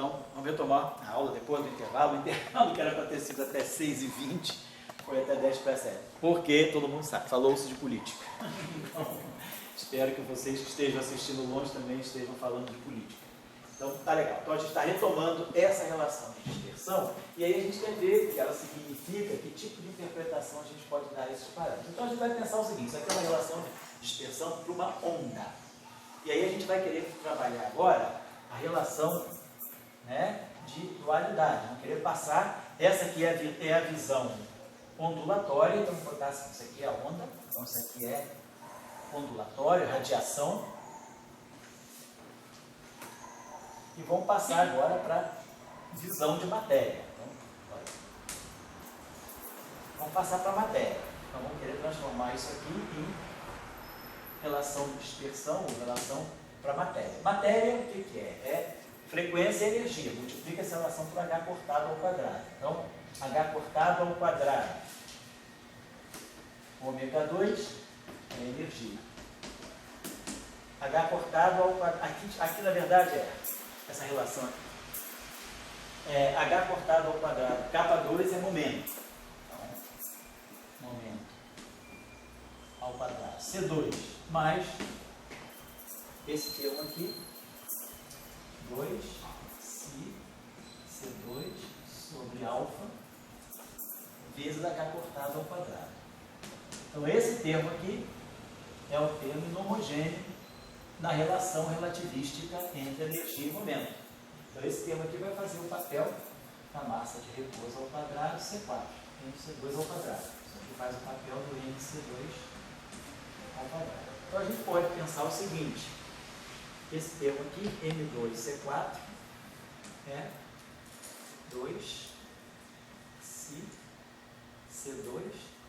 Então, vamos retomar a aula depois do intervalo. O intervalo que era para ter sido até 6h20 foi até 10:07. Porque todo mundo sabe, falou-se de política. Então, espero que vocês que estejam assistindo longe também estejam falando de política. Então, tá legal. Então, a gente está retomando essa relação de dispersão e aí a gente quer ver o que ela significa, que tipo de interpretação a gente pode dar a esses parâmetros. Então, a gente vai pensar o seguinte: isso aqui é uma relação de dispersão para uma onda. E aí a gente vai querer trabalhar agora a relação, né, de dualidade. Vamos querer passar, essa aqui é a visão ondulatória, então vamos botar assim, isso aqui é a onda, então isso aqui é ondulatório, radiação. E vamos passar agora para a visão de matéria. Então, vamos passar para a matéria. Então vamos querer transformar isso aqui em relação de dispersão ou relação para matéria. Matéria, o que é? É frequência e energia. Multiplica essa relação por H cortado ao quadrado. Então, H cortado ao quadrado. Ômega 2 é energia. H cortado ao quadrado. Aqui na verdade é essa relação aqui. H cortado ao quadrado. K2 é momento. Então, momento ao quadrado. C2 mais esse termo aqui. 2 C2 sobre alfa vezes H cortado ao quadrado. Então, esse termo aqui é o termo inhomogêneo na relação relativística entre energia e momento. Então, esse termo aqui vai fazer o papel da massa de repouso ao quadrado C4, MC2 ao quadrado. Isso aqui faz o papel do MC2 ao quadrado. Então, a gente pode pensar o seguinte: esse termo aqui, M2C4, é 2 C2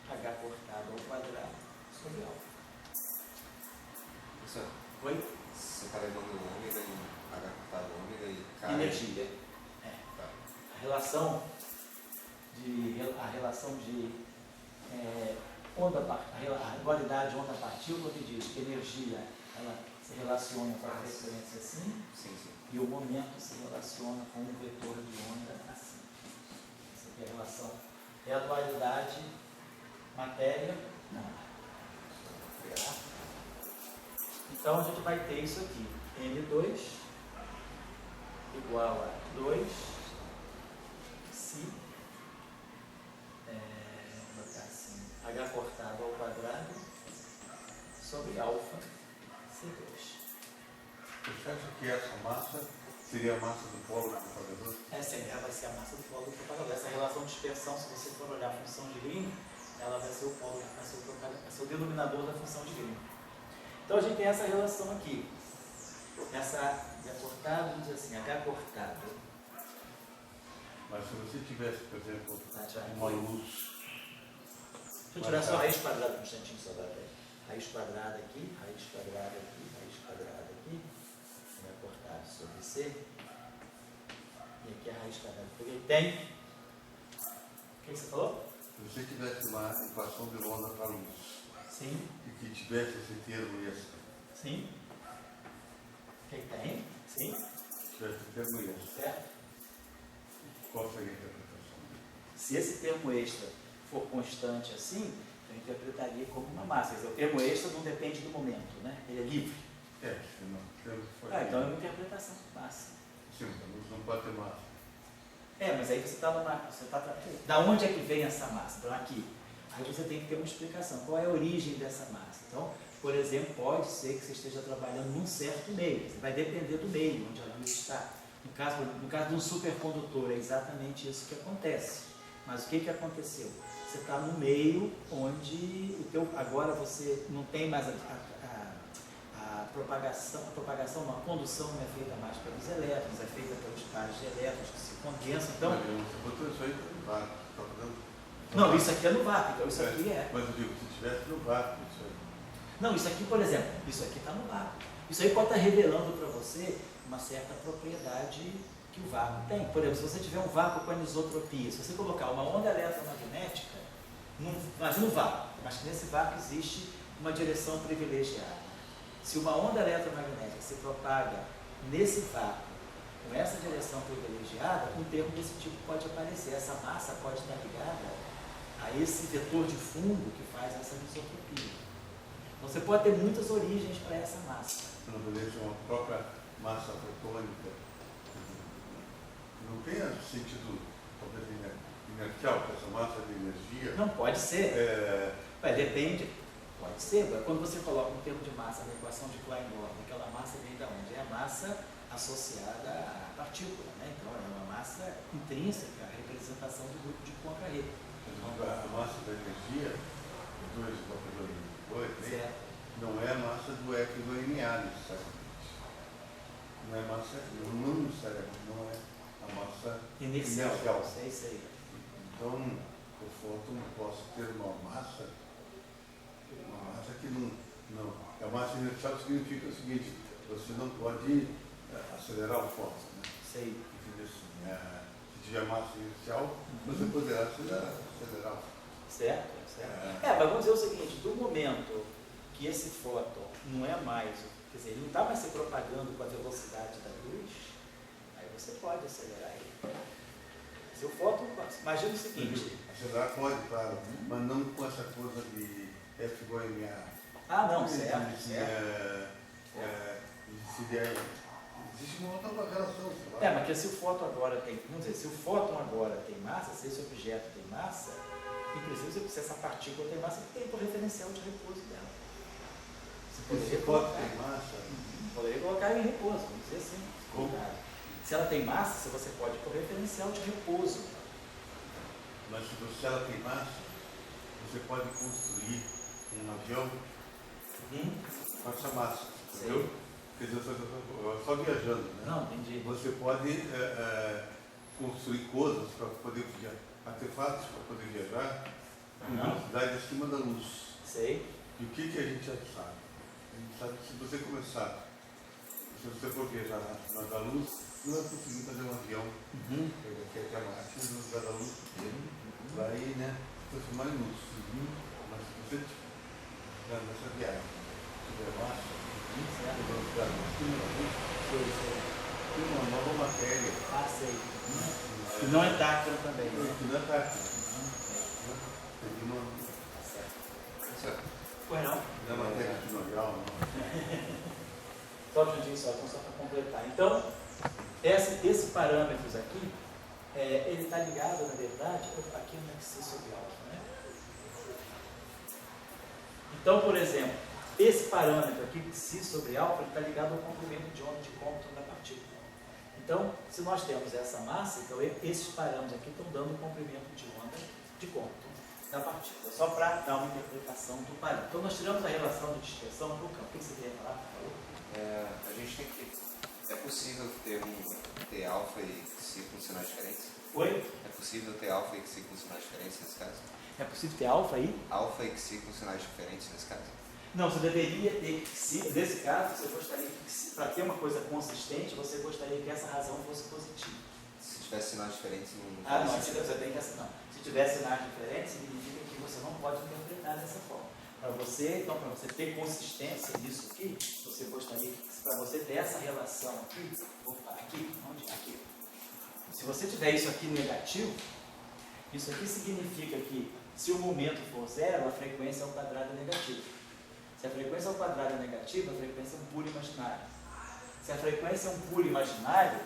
H cortado ao quadrado sobre alfa. Professor, Oi? separando ômega e H cortado ômega e K. Energia. Tá. A relação de a dualidade onda-partícula que diz que a energia ela se relaciona com a frequência assim, Sim. e o momento se relaciona com o vetor de onda assim. Essa aqui é a relação. É a dualidade matéria, não. Então a gente vai ter isso aqui, M2 igual a 2 Si, vou botar assim, H cortado ao quadrado sobre alfa C2. Você acha que essa massa seria a massa do polo do propagador? Essa vai ser a massa do polo do propagador. Essa relação de dispersão, se você for olhar a função de Green, ela vai ser o polo, vai ser o denominador da função de Green. Então a gente tem essa relação aqui. Essa H cortado diz assim, H cortado. Mas se você tivesse, por exemplo, Tá, uma luz... Deixa eu tirar só a raiz quadrada um instantinho só da raiz quadrada aqui, raiz quadrada aqui, raiz quadrada aqui. H cortado sobre C. E aqui a raiz quadrada. Porque tem... O que você falou? Se você tivesse uma equação de onda para luz, Sim. e que tivesse esse termo extra, Sim. O que tem? Sim. tivesse o termo extra, Certo? qual seria a interpretação? Se esse termo extra for constante assim, eu interpretaria como uma massa. Quer dizer, o termo extra não depende do momento, né? Ele é livre. Se não, o termo for Então é uma interpretação de massa. Sim, a luz não pode ter massa. Mas aí você está da onde é que vem essa massa? Então aqui. Aí você tem que ter uma explicação. Qual é a origem dessa massa? Então, por exemplo, pode ser que você esteja trabalhando num certo meio. Você vai depender do meio onde a luz está. No caso de um supercondutor, é exatamente isso que acontece. Mas o que aconteceu? Você está no meio onde agora você não tem mais a propagação, a condução não é feita mais pelos elétrons, é feita pelos pares de elétrons que se condensam. Então, Você botou isso aí no vácuo, está fazendo? não, isso aqui é no vácuo, então isso aqui é. Mas eu digo, se tivesse no vácuo, isso aí. Não, isso aqui, por exemplo, isso aqui está no vácuo. Isso aí pode estar revelando para você uma certa propriedade que o vácuo tem. Por exemplo, se você tiver um vácuo com anisotropia, se você colocar uma onda eletromagnética, imagina um vácuo, mas que nesse vácuo existe uma direção privilegiada. Se uma onda eletromagnética se propaga nesse vácuo com essa direção privilegiada, um termo desse tipo pode aparecer. Essa massa pode estar ligada a esse vetor de fundo que faz essa anisotropia. Você pode ter muitas origens para essa massa. Não poderia ser uma própria massa fotônica. Não tem sentido talvez inercial, que essa massa de energia. Não, pode ser. Depende. Pode ser. Quando você coloca um termo de massa na equação de Klein-Bordner, aquela massa vem de onde? É a massa associada à partícula, né? Então é uma massa intrínseca à representação do grupo de Poincare. A massa da energia, 2,2, não é a massa do E do NA necessariamente. Não é massa, não necessariamente, não é a massa inercial. inercial. É isso aí. Então, o fóton pode ter uma massa que não. A massa inercial significa o seguinte: você não pode acelerar o fóton, né? Sei. Se tiver massa inercial, você poderá acelerar o fóton. Certo. Mas vamos dizer o seguinte: do momento que esse fóton não é mais, quer dizer, ele não está mais se propagando com a velocidade da luz, aí você pode acelerar ele. Se o fóton, imagina o seguinte. Acelerar pode, claro, mas não com essa coisa de F igual a MA. Não, certo. Existe uma outra relação. Mas que se o fóton agora tem, vamos dizer, se o fóton agora tem massa, se esse objeto tem massa, inclusive se essa partícula tem massa, tem o referencial de repouso dela. Você pode ter massa? Poderia colocar em repouso, vamos dizer assim. Se ela tem massa, você pode pôr referencial de repouso. Mas se ela tem massa, você pode construir um avião com essa massa, entendeu? Quer dizer, só viajando, né? Não, entendi. Você pode construir coisas para poder viajar, artefatos para poder viajar em velocidade acima da luz. Sei. E o que a gente já sabe? A gente sabe que se você começar, se você for viajar na luz, não é possível fazer um avião que é a máquina no lugar da luz, vai, né, transformar em luz. Mas se você estiver nessa viagem, tiver massa, velocidade acima da luz, tem uma nova matéria. Sei. Que não é táctil também. Que não é táctil. Tem uma... Pois não? Não é matéria espinorial, não. Só um minutinho só para completar. Então, esse parâmetros aqui, ele está ligado, na verdade, aqui no axis sobre alfa, né? Então, por exemplo, esse parâmetro aqui, xi sobre alfa, está ligado ao comprimento de onda de Compton da partícula. Então, se nós temos essa massa, então esses parâmetros aqui estão dando o comprimento de onda de Compton da partícula, só para dar uma interpretação do parâmetro. Então, nós tiramos a relação de dispersão do campo. O que você queria falar, por favor? A gente tem que... É possível ter alfa e xi com sinais diferentes? Oi? É possível ter alfa e xi com sinais diferentes nesse caso? É possível ter alfa aí? Alfa e xi com sinais diferentes nesse caso? Não, você deveria ter xi. Nesse caso, você gostaria que, para ter uma coisa consistente, você gostaria que essa razão fosse positiva. Se tivesse sinais diferentes, não não, você tem que assim, não. Se tiver sinais diferentes, significa que você não pode interpretar dessa forma. Para você ter consistência nisso aqui, você gostaria que, para você ter essa relação aqui, aqui. Se você tiver isso aqui negativo, isso aqui significa que se o momento for zero, a frequência ao quadrado é negativa. Se a frequência ao quadrado é negativa, a frequência é um puro imaginário. Se a frequência é um puro imaginário,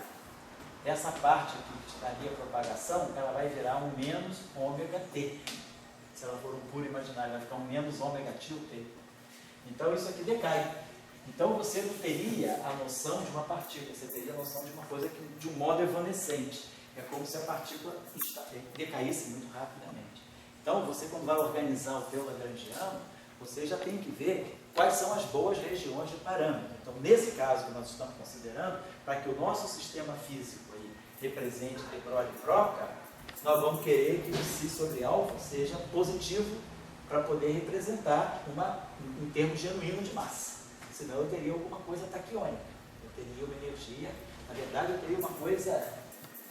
essa parte aqui que te daria a propagação, ela vai virar um menos ômega t. Se ela for um puro imaginário, vai ficar um menos ômega tio t. Então isso aqui decai. Então você não teria a noção de uma partícula, você teria a noção de uma coisa que, de um modo evanescente. É como se a partícula decaísse muito rapidamente. Então você, quando vai organizar o teu lagrangiano, você já tem que ver quais são as boas regiões de parâmetro. Então, nesse caso que nós estamos considerando, para que o nosso sistema físico aí represente de Broglie e Broca, nós vamos querer que o xi sobre alfa seja positivo para poder representar um termo genuíno de massa. Senão eu teria alguma coisa taquiônica. Eu teria uma energia, na verdade eu teria uma coisa,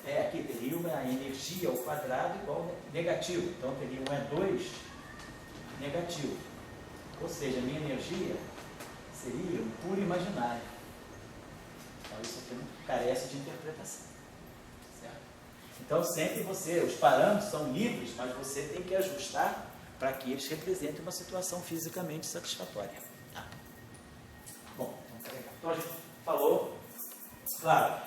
aqui teria uma energia ao quadrado igual negativo. Então eu teria um E2 negativo. Ou seja, a minha energia seria um puro imaginário. Então isso aqui não carece de interpretação. Certo? Então sempre os parâmetros são livres, mas você tem que ajustar para que eles representem uma situação fisicamente satisfatória. Tá? Bom, então a gente falou, claro,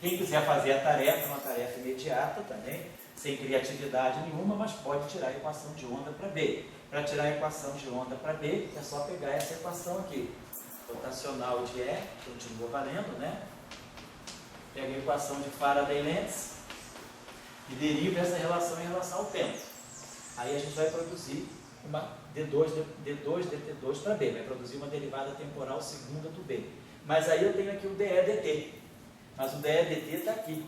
quem quiser fazer a tarefa, uma tarefa imediata também, sem criatividade nenhuma, mas pode tirar a equação de onda para B. Para tirar a equação de onda para B, é só pegar essa equação aqui. Rotacional de E, continua valendo, né? Pega a equação de Faraday-Lenz e deriva essa relação em relação ao tempo. Aí a gente vai produzir uma D2 dt2 para B, vai produzir uma derivada temporal segunda do B. Mas aí eu tenho aqui o dE dt, mas o dE dt está aqui.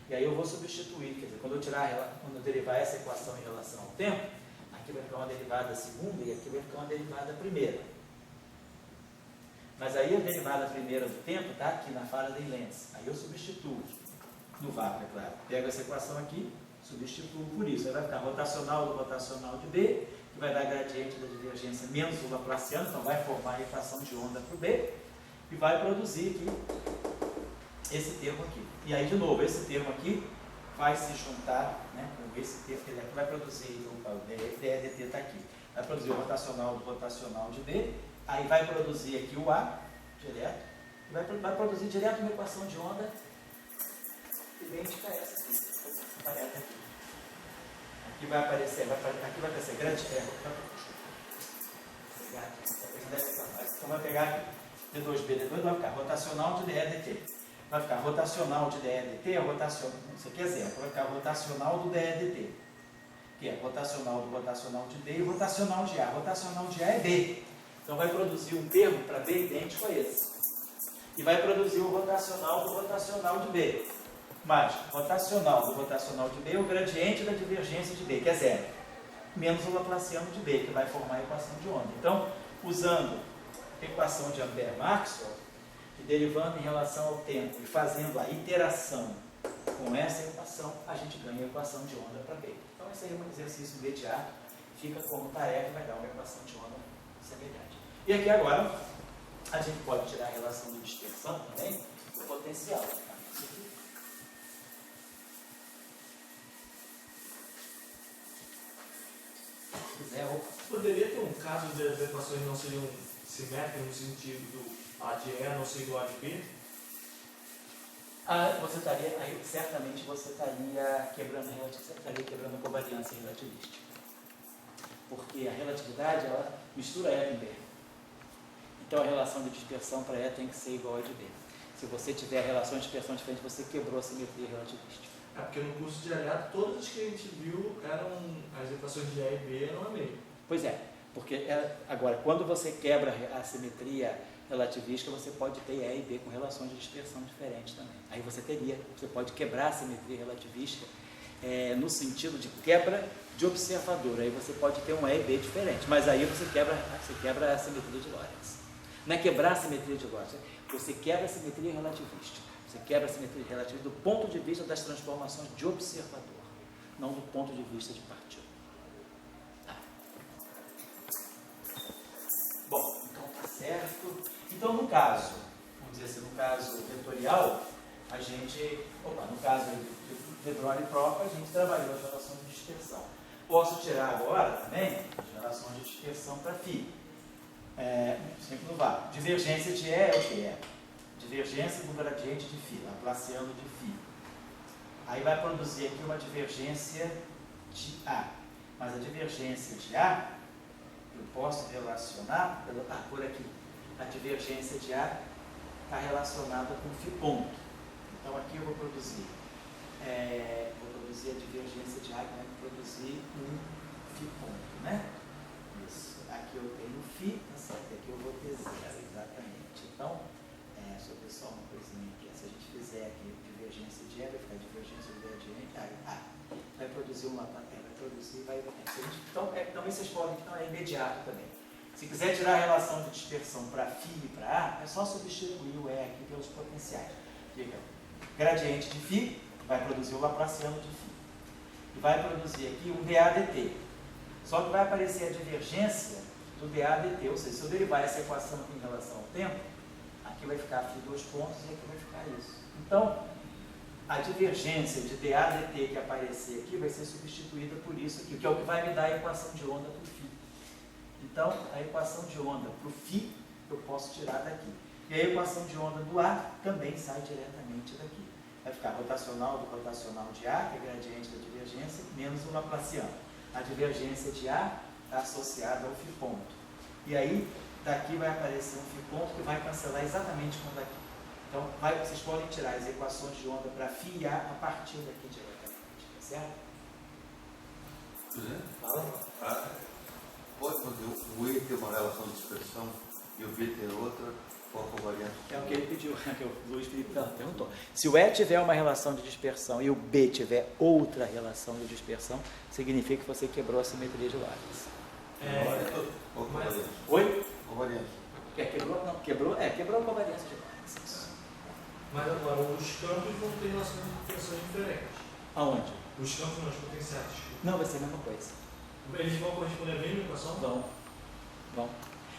E aí eu vou substituir, quer dizer, quando eu derivar essa equação em relação ao tempo, aqui vai ficar uma derivada segunda e aqui vai ficar uma derivada primeira. Mas aí a derivada primeira do tempo está aqui na Faraday-Lenz. Aí eu substituo no vácuo, é claro. Pego essa equação aqui, substituo por isso. Aí vai ficar rotacional do rotacional de B, que vai dar gradiente da divergência menos o laplaciano, então vai formar a equação de onda para o B, e vai produzir aqui esse termo aqui. E aí, de novo, esse termo aqui vai se juntar, né, com esse termo, ele aqui vai produzir, o dE dt está aqui, vai produzir o rotacional do rotacional de B, aí vai produzir aqui o A, direto, e vai produzir direto uma equação de onda idêntica a essa aqui. Aqui vai aparecer gradiente. Então vai pegar aqui, D2 vai ficar rotacional de dE dt. Vai ficar rotacional de dE dt, isso aqui é zero, vai ficar rotacional do dE dt, que é rotacional do rotacional de B e rotacional de A. Rotacional de A é B. Então vai produzir um termo para B idêntico a esse. E vai produzir o rotacional do rotacional de B. Mas rotacional do rotacional de B é o gradiente da divergência de B, que é zero. Menos o laplaciano de B, que vai formar a equação de onda. Então, usando a equação de Ampère-Maxwell, e derivando em relação ao tempo e fazendo a iteração com essa equação, a gente ganha a equação de onda para B. Então, esse aí é um exercício imediato, fica como tarefa e vai dar uma equação de onda semelhante. E aqui agora, a gente pode tirar a relação de dispersão também do potencial. Tá? Se quiser, poderia ter um caso de as equações não seriam simétricas no sentido do A de E não ser igual a de B? Você estaria, aí, certamente você estaria quebrando a covariância relativística. Porque a relatividade, ela mistura E e B. Então a relação de dispersão para E tem que ser igual a de B. Se você tiver relação de dispersão diferente, você quebrou a simetria relativística. É porque no curso de LA, todas as que a gente viu eram as equações de E e B eram a mesma. Pois é, porque agora, quando você quebra a simetria relativística, você pode ter E e B com relações de dispersão diferentes também. Aí você pode quebrar a simetria relativística no sentido de quebra de observador. Aí você pode ter um E e B diferente, mas aí você quebra a simetria de Lorentz. Não é quebrar a simetria de Lorentz, você quebra a simetria relativística. Você quebra a simetria relativista do ponto de vista das transformações de observador, não do ponto de vista de partícula. Tá. Bom, então tá certo. Então no caso, vamos dizer assim, no caso vetorial, a gente, no caso de De Broglie e Propp, a gente trabalhou as relações de dispersão. Posso tirar agora também as relações de dispersão para φ. Sempre no vácuo. Divergência de E é o que é? Divergência do gradiente de φ, laplaciano de φ. Aí vai produzir aqui uma divergência de A. Mas a divergência de A, eu posso relacionar, por aqui. A divergência de A está relacionada com φ ponto. Então aqui eu vou produzir a divergência de A, que vai produzir um φ ponto, né? Isso. Aqui eu tenho φ, tá certo? Aqui eu vou ter zero, exatamente. Então, só ver só uma coisinha aqui. Se a gente fizer aqui divergência de E, vai ficar divergência do gradiente. Vai produzir uma. Então, também vocês podem, então é imediato também. Se quiser tirar a relação de dispersão para φ e para A, é só substituir o E aqui pelos potenciais. Fica gradiente de φ, vai produzir o laplaciano de φ. E vai produzir aqui um dA dt. Só que vai aparecer a divergência do dA dt. Ou seja, se eu derivar essa equação aqui em relação ao tempo, aqui vai ficar φ 2 pontos e aqui vai ficar isso. Então, a divergência de dA dt que aparecer aqui vai ser substituída por isso aqui, que é o que vai me dar a equação de onda para o φ. Então, a equação de onda para o φ eu posso tirar daqui. E a equação de onda do A também sai diretamente daqui. Vai ficar rotacional do rotacional de A, que é gradiente da divergência, menos o laplaciano. A divergência de A está associada ao φ ponto. E aí, daqui vai aparecer um φ ponto que vai cancelar exatamente com daqui. Então, vocês podem tirar as equações de onda para φ e A a partir daqui diretamente. Tá certo? Fala. Pode fazer o E ter uma relação de dispersão e o B ter outra, qual a covariância? É o que ele pediu, que o Luiz Felipe perguntou. Se o E tiver uma relação de dispersão e o B tiver outra relação de dispersão, significa que você quebrou a simetria de Lorentz. Qual a covariância? Oi? Covariância. Quebrou? Não, quebrou a covariância de Lorentz. Mas agora, os campos vão ter relações de dispersão diferentes. Aonde? Os campos não, os potenciais. Desculpa. Não, vai ser a mesma coisa. Eles vão corresponder à mesma equação? Vão.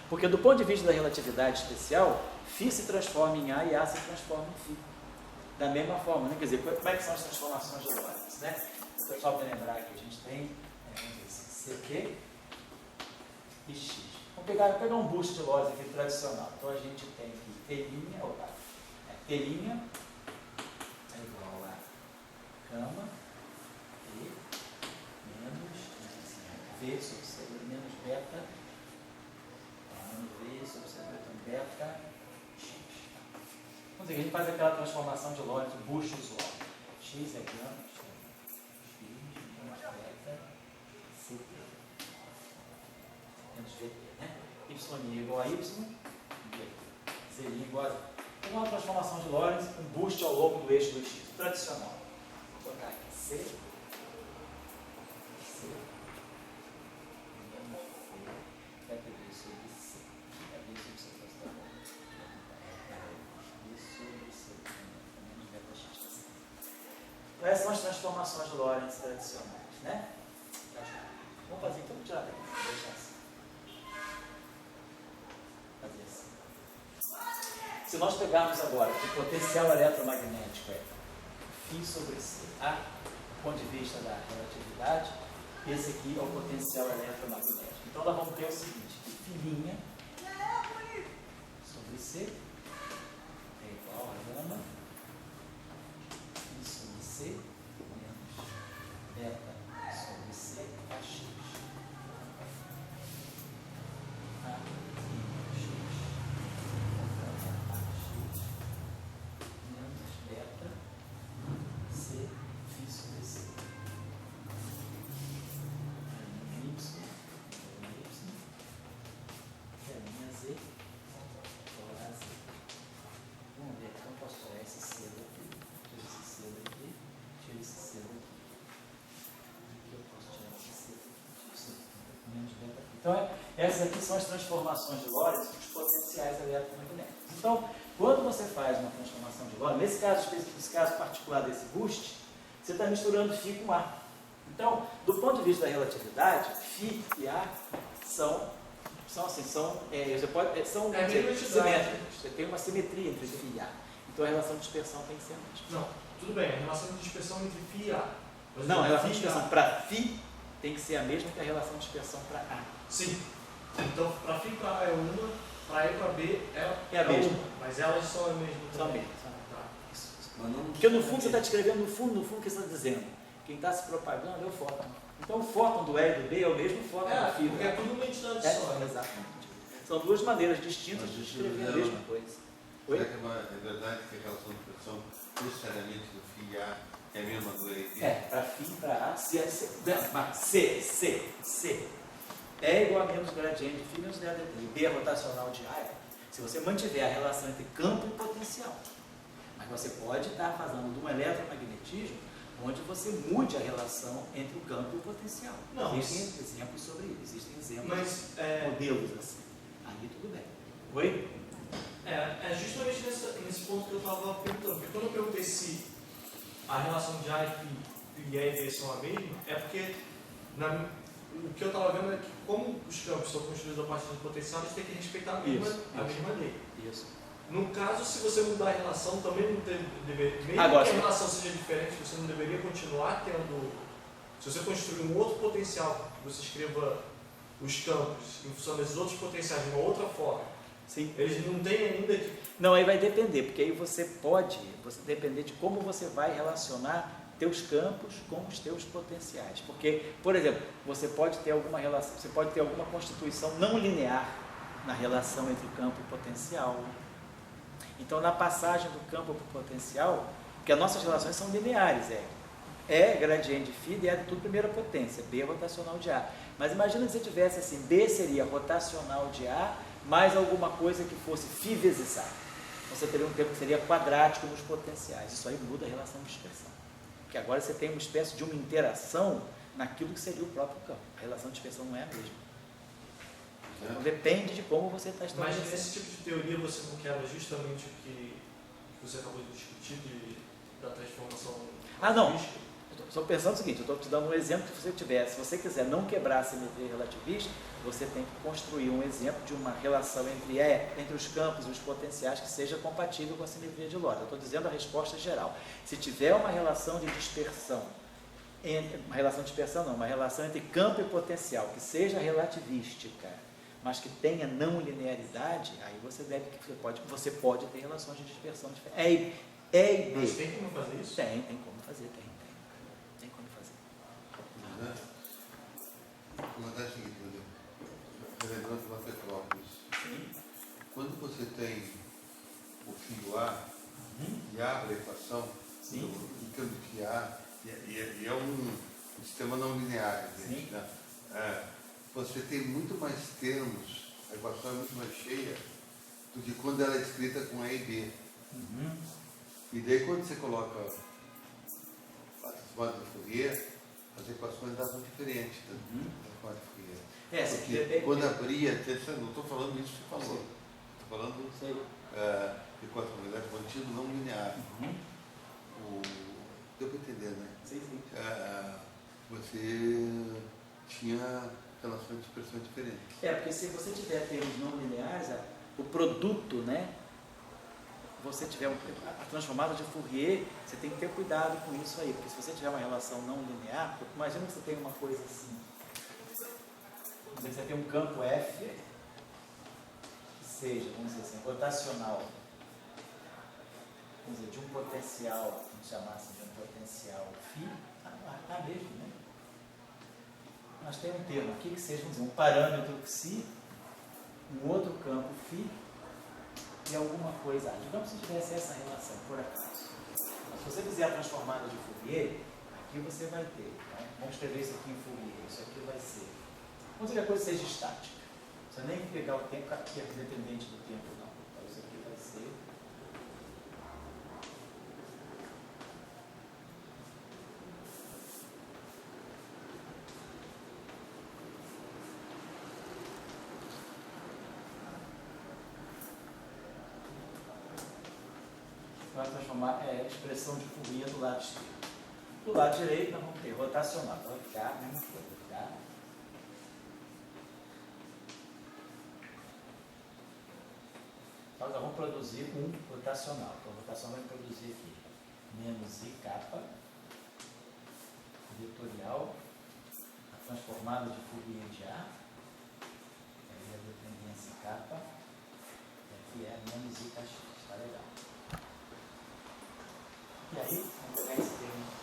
Porque do ponto de vista da relatividade especial, φ se transforma em A e A se transforma em φ. Da mesma forma, né? Quer dizer, como é que são as transformações de Lorentz, né? Só para lembrar que a gente tem CQ e X. Vamos pegar um boost de Lorentz aqui tradicional. Então a gente tem aqui T', T' é igual a gama e menos V sobre C menos beta, menos V sobre C beta X. Vamos dizer que a gente faz aquela transformação de Lorentz, boost usual. X é gama, X menos beta CT. Menos VT, né? Y igual a Y, V. Z igual a Z. Então, uma transformação de Lorentz, um boost ao longo do eixo do X, tradicional. Vou botar aqui C, menos V, vai ter V sobre C. É V sobre C, tá bom? V sobre C, menos beta X. Então, essas são as transformações de Lorentz tradicionais, né? Vamos fazer então, tirar daqui, deixar assim. Fazer assim. Se nós pegarmos agora que o potencial eletromagnético é φ sobre C, do ponto de vista da relatividade, esse aqui é o potencial eletromagnético. Então nós vamos ter o seguinte, que φ' sobre C é igual a gama φ sobre C menos beta sobre C a X. Então, essas aqui são as transformações de Lorentz dos potenciais eletromagnéticos. Então, quando você faz uma transformação de Lorentz, nesse caso particular desse boost, você está misturando φ com A. Então, do ponto de vista da relatividade, φ e A são simétricos. Você tem uma simetria entre φ e A. Então, a relação de dispersão tem que ser a mesma. Não, tudo bem, a relação de dispersão entre φ e A. Não, a relação de dispersão para φ tem que ser a mesma que a relação de dispersão para A. Sim. Então, para φ e para A é uma, para E e para B é a mesma. Uma, mas elas são a mesma também. São a mesma. Mas não, porque no fundo você está descrevendo, no fundo, o que você está dizendo. Quem está se propagando é o fóton. Então o fóton do E e do B é o mesmo fóton da fibra. Porque é tudo uma entidade só. Exatamente. São duas maneiras distintas de descrever a mesma coisa. Oi? Será que é verdade que a relação de dispersão necessariamente do φ e A é a mesma do E e B? Para φ e para A, C é igual a menos gradiente de φ menos delta t. B é rotacional de A. Se você mantiver a relação entre campo e potencial. Mas você pode estar fazendo de um eletromagnetismo onde você mude a relação entre o campo e o potencial. Não, existem exemplos sobre isso, existem exemplos, modelos assim. Aí tudo bem. Oi? É justamente nesse ponto que eu estava perguntando. Porque quando eu perguntei se a relação de A e E e B são a mesma, é porque o que eu estava vendo é que como os campos são construídos a partir do potencial, eles têm que respeitar a mesma lei. Isso. No caso, se você mudar a relação, também não deveria. Mesmo Agora, que a relação seja diferente, você não deveria continuar tendo. Se você construir um outro potencial, que você escreva os campos em função desses outros potenciais de uma outra forma, Sim. eles não têm ainda que. Não, aí vai depender, porque aí você depender de como você vai relacionar teus campos com os teus potenciais. Porque, por exemplo, você pode ter alguma relação, você pode ter alguma constituição não linear na relação entre campo e potencial. Então, na passagem do campo para o potencial, porque as nossas relações são lineares, é gradiente de φ, é de tudo primeira potência, B é rotacional de A. Mas imagina se você tivesse assim, B seria rotacional de A, mais alguma coisa que fosse φ vezes A. Você teria um tempo que seria quadrático nos potenciais. Isso aí muda a relação de dispersão. Porque agora você tem uma espécie de uma interação naquilo que seria o próprio campo. A relação de dispersão não é a mesma. Então depende de como você está Mas estabelecendo. nesse tipo de teoria você não quebra justamente o que você acabou de discutir da transformação Não. relativista? Estou pensando o seguinte, eu estou te dando um exemplo que você tiver. Se você quiser não quebrar a simetria relativista, você tem que construir um exemplo de uma relação entre os campos e os potenciais que seja compatível com a simetria de Lorentz. Eu estou dizendo a resposta geral. Se tiver uma relação de dispersão, uma relação entre campo e potencial que seja relativística, mas que tenha não linearidade, aí você pode ter relações de dispersão diferentes. É e B. Mas tem como fazer isso? Tem como fazer, tem como fazer. Acontece o seguinte, por exemplo, relevando uma Petrópolis. Sim. Quando você tem o fio A e abre a equação do campo de A, e é um sistema não linear, gente, né? Você tem muito mais termos, a equação é muito mais cheia do que quando ela é escrita com A e B. E daí quando você coloca a transformada de Fourier, as equações davam diferente da transformada de Fourier. Porque quando abria, não estou falando isso que você falou, estou falando de equação contínuo não linear. Deu para entender, né? Sim. Você tinha relações de dispersão diferentes. Porque se você tiver termos não lineares, o produto, né? Você tiver a transformada de Fourier, você tem que ter cuidado com isso aí, porque se você tiver uma relação não linear, imagina que você tem uma coisa assim. Você tem um campo F que seja, vamos dizer assim, rotacional, vamos dizer, de um potencial, vamos chamar assim, de um potencial φ, A mesmo, né? Nós temos um termo aqui que seja, vamos dizer, um parâmetro psi, um outro campo φ, e alguma coisa. Digamos que tivesse essa relação, por acaso. Mas se você fizer a transformada de Fourier, aqui você vai ter. Né? Vamos escrever isso aqui em Fourier. Isso aqui vai ser. Vamos dizer que a coisa seja estática. Não precisa nem pegar o tempo, que é independente do tempo, não. Então isso aqui vai ser. Vai transformar a expressão de Fourier do lado esquerdo. Do lado direito, nós vamos ter rotacional. Então vai ficar a mesma coisa. Tá? Então nós vamos produzir um rotacional. Então a rotação vai produzir aqui menos I capa, vetorial, a transformada de Fourier de A, aí a dependência capa, aqui é menos I kx. Está legal. E aí, vamos pegar esse termo.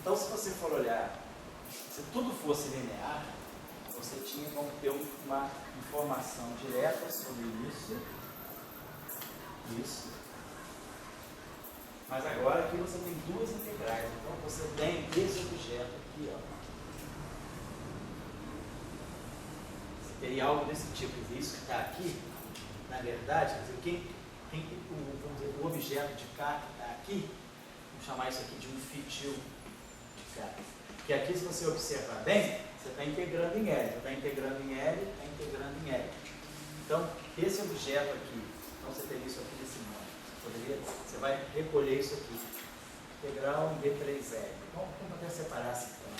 Então, se você for olhar Se tudo fosse linear, você tinha como ter uma informação direta sobre isso. Mas agora aqui você tem duas integrais. Então você tem esse objeto aqui, ó. Você teria algo desse tipo. Isso que está aqui, na verdade, quer dizer, vamos dizer, o objeto de cá que está aqui, vamos chamar isso aqui de um fitil de cá. Que aqui, se você observar bem, você está integrando em L. Você está integrando em L, está integrando em L. Então, esse objeto aqui, então você teria isso aqui desse modo. Você vai recolher isso aqui. Integral em D3L. Então, vamos até separar assim, então.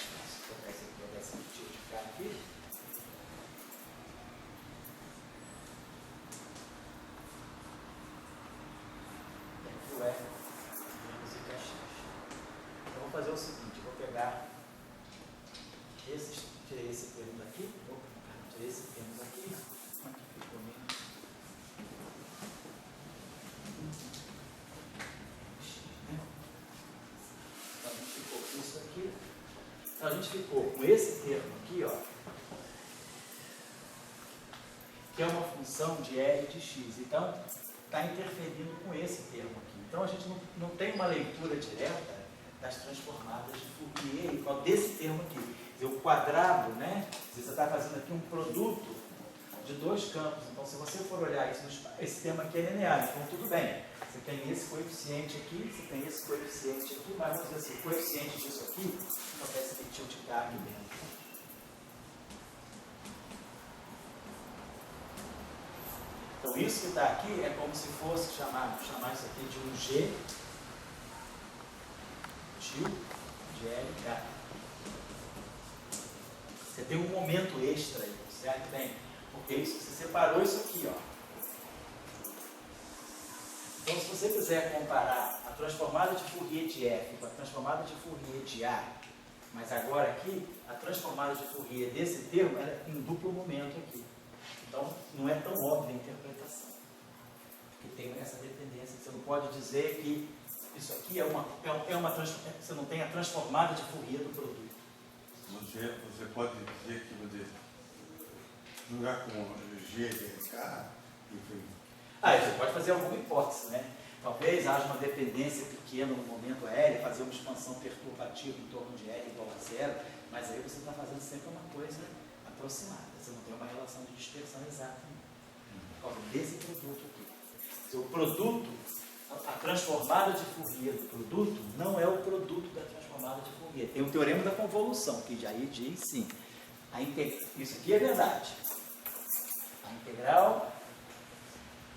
Vou botar esse fitil de cá aqui. O F, reduzir caixas. Então, vou fazer o seguinte, vou pegar tirei esse termo daqui, tirei esse termo daqui, aqui ficou mesmo. Então, a gente ficou com isso aqui. Então, a gente ficou com esse termo aqui, ó, que é uma função de L de x. Então, está interferindo com esse termo aqui. Então, a gente não tem uma leitura direta das transformadas de Fourier igual desse termo aqui. O quadrado, né? Você está fazendo aqui um produto de dois campos. Então, se você for olhar isso, esse termo aqui é linear, então tudo bem. Você tem esse coeficiente aqui, você tem esse coeficiente aqui, mas vamos dizer assim, o coeficiente disso aqui, acontece que tinha de cá aqui dentro. Então, isso que está aqui é como se fosse chamar isso aqui de um G tio de LK. Você tem um momento extra aí, certo? Tem, porque isso, você separou isso aqui, ó. Então, se você quiser comparar a transformada de Fourier de F com a transformada de Fourier de A, mas agora aqui, a transformada de Fourier desse termo é em duplo momento aqui. Então, não é tão óbvia a interpretação. Porque tem essa dependência. Você não pode dizer que isso aqui você não tem a transformada de Fourier do produto. Você pode dizer que você jogar com G, K, enfim. Você pode fazer alguma hipótese, né? Talvez haja uma dependência pequena no momento L, fazer uma expansão perturbativa em torno de L igual a zero, mas aí você está fazendo sempre uma coisa aproximada. Você não tem uma relação de dispersão exata por causa desse produto aqui. O produto, a transformada de Fourier do produto, não é o produto da transformada de Fourier. Tem o teorema da convolução, que aí diz sim. Isso aqui é verdade. A integral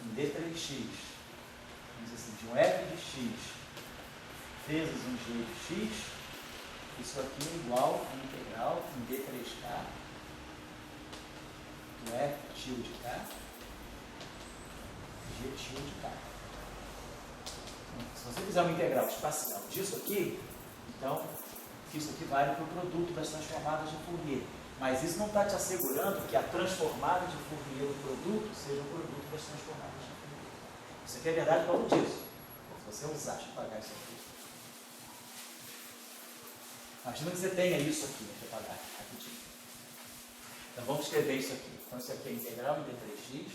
em D3x, vamos dizer assim, de um f de x vezes um g de x, isso aqui é igual a integral em D3k do f tio de k, g tio de k. Se você fizer uma integral espacial disso aqui, então isso aqui vale para o produto das transformadas de Fourier. Mas isso não está te assegurando que a transformada de Fourier do produto seja o produto das transformadas de Fourier. Isso aqui é verdade por causa disso. Se você usar, deixa eu apagar isso aqui. Imagina que você tenha isso aqui, deixa eu apagar rapidinho. Então vamos escrever isso aqui. Então isso aqui é a integral em D3x.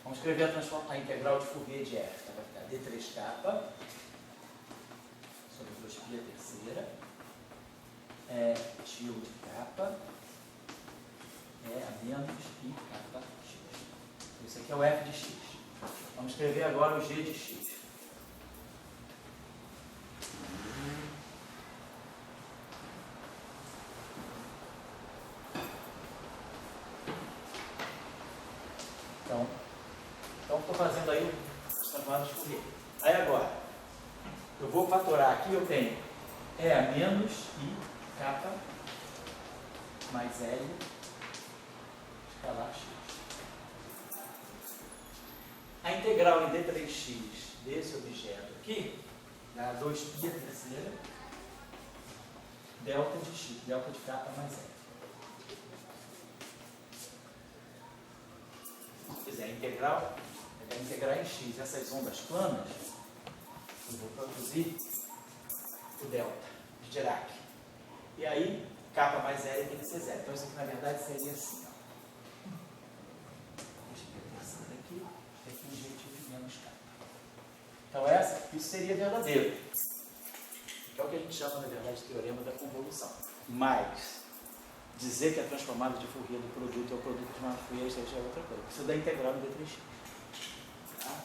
Vamos escrever a integral de Fourier de f. Então vai ficar D3k sobre 2π terceira. Tio de k é a menos i k x. Isso aqui é o f de x. Vamos escrever agora o g de x. Então estou fazendo aí os transformados de Fourier. Aí agora, eu vou fatorar aqui, eu tenho E a menos I K mais L escalar x. A integral em D3x desse objeto aqui dá 2π terceira delta de x, delta de K mais L. Se quiser integral, vai integrar em x essas ondas planas, eu vou produzir o delta de Dirac. E aí, capa mais L tem que ser 0. Então isso aqui na verdade seria assim. Ó. Deixa eu pensar aqui. Tem um jeitinho de menos capa. Então isso seria verdadeiro. Que é o que a gente chama, na verdade, de teorema da convolução. Mas dizer que a transformada de Fourier do produto é o produto de uma Fourier, isso já é outra coisa. Isso dá integral no D3x. Tá?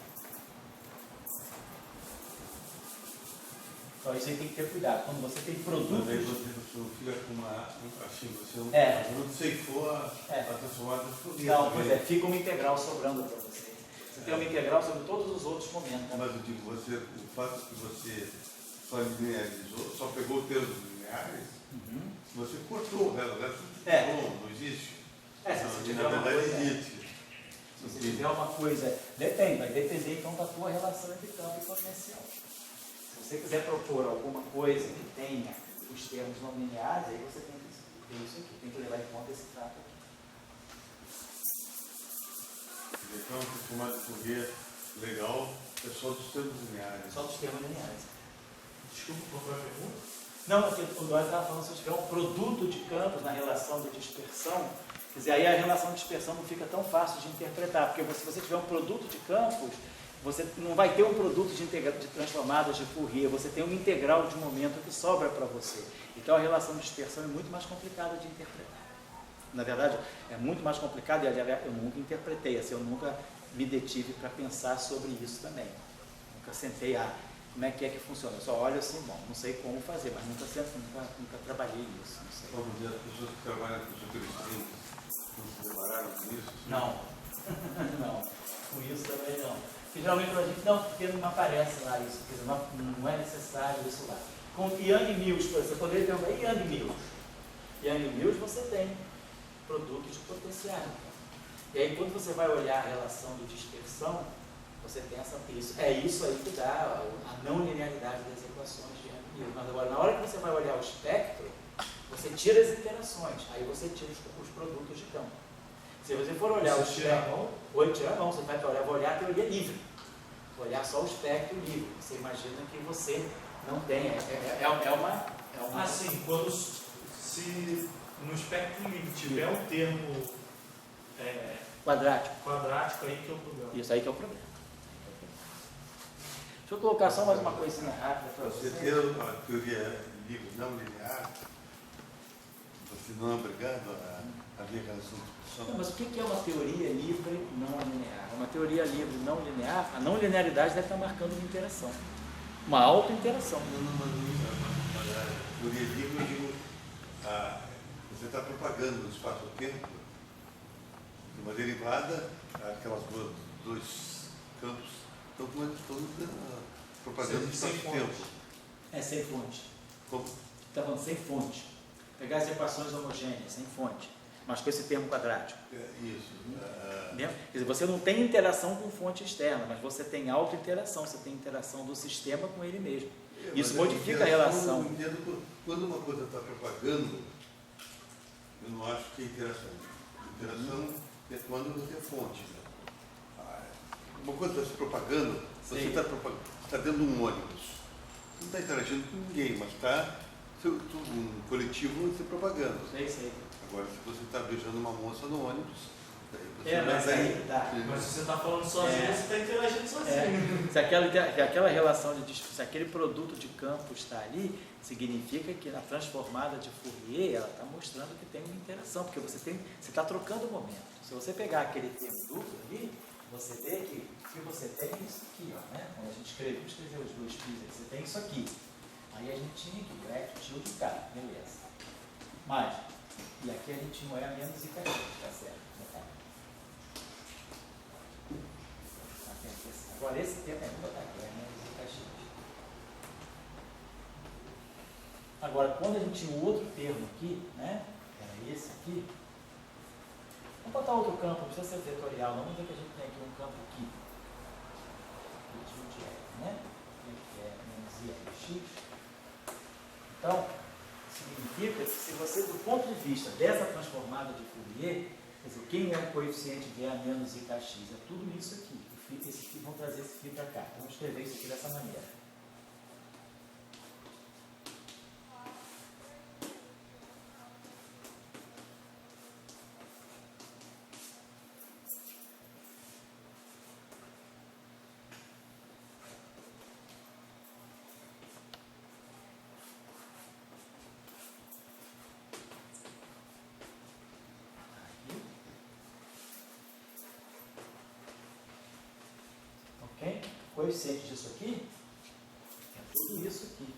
Então isso aí tem que ter cuidado. Quando você tem produtos... Mas aí você não fica com uma... Assim, você não ceifou a transformada de Fourier. Não, pois é, fica uma integral sobrando para você. Você tem uma integral sobre todos os outros momentos. Né? Mas eu digo, o fato que você só linearizou, só pegou termos lineares, você cortou, né? Não existe. Se você tiver uma coisa... Se você tiver uma coisa... Depende, vai depender então da tua relação entre campo e potencial. Se você quiser propor alguma coisa que tenha os termos não lineares, aí você tem que ter isso aqui, tem que levar em conta esse trato aqui. Então, a transformada de Fourier legal é só dos termos lineares. Só dos termos lineares. Desculpa, qual foi a pergunta? Não, porque o Dória estava falando, se eu tiver um produto de campos na relação de dispersão, quer dizer, aí a relação de dispersão não fica tão fácil de interpretar, porque se você tiver um produto de campos, você não vai ter um produto de transformadas de Fourier, você tem uma integral de momento que sobra para você. Então a relação de dispersão é muito mais complicada de interpretar. Na verdade, é muito mais complicado, e aliás, eu nunca interpretei, assim, eu nunca me detive para pensar sobre isso também. Nunca sentei, como é que funciona? Eu só olho assim, bom, não sei como fazer, mas nunca trabalhei isso, não sei. Vamos dizer, as pessoas que trabalham com superestrinhas não se depararam com isso? Não, não, com isso também não. Porque geralmente a gente, não, porque não aparece lá isso, quer dizer, não é necessário isso lá. Com Yang Mills, por exemplo, você poderia ter uma Yang Mills. Yang Mills você tem produtos potenciais. E aí quando você vai olhar a relação de dispersão, você pensa isso. É isso aí que dá a não linearidade das equações de Yang Mills. Mas agora, na hora que você vai olhar o espectro, você tira as interações, aí você tira os produtos de campo. Se você for olhar o espectro, tira a mão, você vai olhar a teoria livre. Olhar só o espectro livre. Você imagina que você não tem. É uma... Assim, se no espectro livre tiver um termo quadrático, aí que é o problema. Isso aí que é o problema. Deixa eu colocar só mais uma coisinha rápida para você. você. Ter uma teoria livre não linear, você não é obrigado a ver a relação de dispersão. Não, mas o que é uma teoria livre não linear? Uma teoria livre não linear, a não linearidade deve estar marcando uma interação. Uma auto-interação. Mas a teoria livre, eu digo, você está propagando no espaço-tempo de uma derivada, aquelas dois campos estão propagando no espaço-tempo. Sem fonte. Como? Está falando sem fonte. Pegar as equações homogêneas, sem fonte. Mas com esse termo quadrático. Isso. Quer dizer, você não tem interação com fonte externa, mas você tem auto-interação, você tem interação do sistema com ele mesmo. Isso modifica a relação. Eu entendo quando uma coisa está propagando, eu não acho que é interação. Interação é quando você é fonte. Uma coisa está se propagando, você está dentro de um ônibus. Você não está interagindo com ninguém, mas está um coletivo se propagando. Sei. Agora, se você está beijando uma moça no ônibus, mas aí tá. Mas se você está falando sozinho, você está interagindo sozinho. Se aquela relação se aquele produto de campo está ali, significa que na transformada de Fourier, ela está mostrando que tem uma interação, porque você está trocando o momento. Se você pegar aquele termo duplo ali, você vê que você tem isso aqui, ó, né? Quando a gente escreveu os dois pis, você tem isso aqui. Aí a gente tinha aqui, grep, tilde, K, beleza. Mas, e aqui a gente tinha o E menos I caixinha, tá certo? Agora esse termo vou botar aqui, E menos I caixinha. Agora, quando a gente tinha o outro termo aqui, né? Era esse aqui. Vamos botar outro campo, não precisa ser vetorial, não. Vamos ver que a gente tem aqui um campo aqui. De F, né? Que é menos I x. Então, significa que se você, do ponto de vista dessa transformada de Fourier, quer dizer, quem é o coeficiente de A menos IKx? É tudo isso aqui. Vamos trazer esse φ para cá. Vamos escrever isso aqui dessa maneira. coeficiente disso aqui é tudo isso aqui.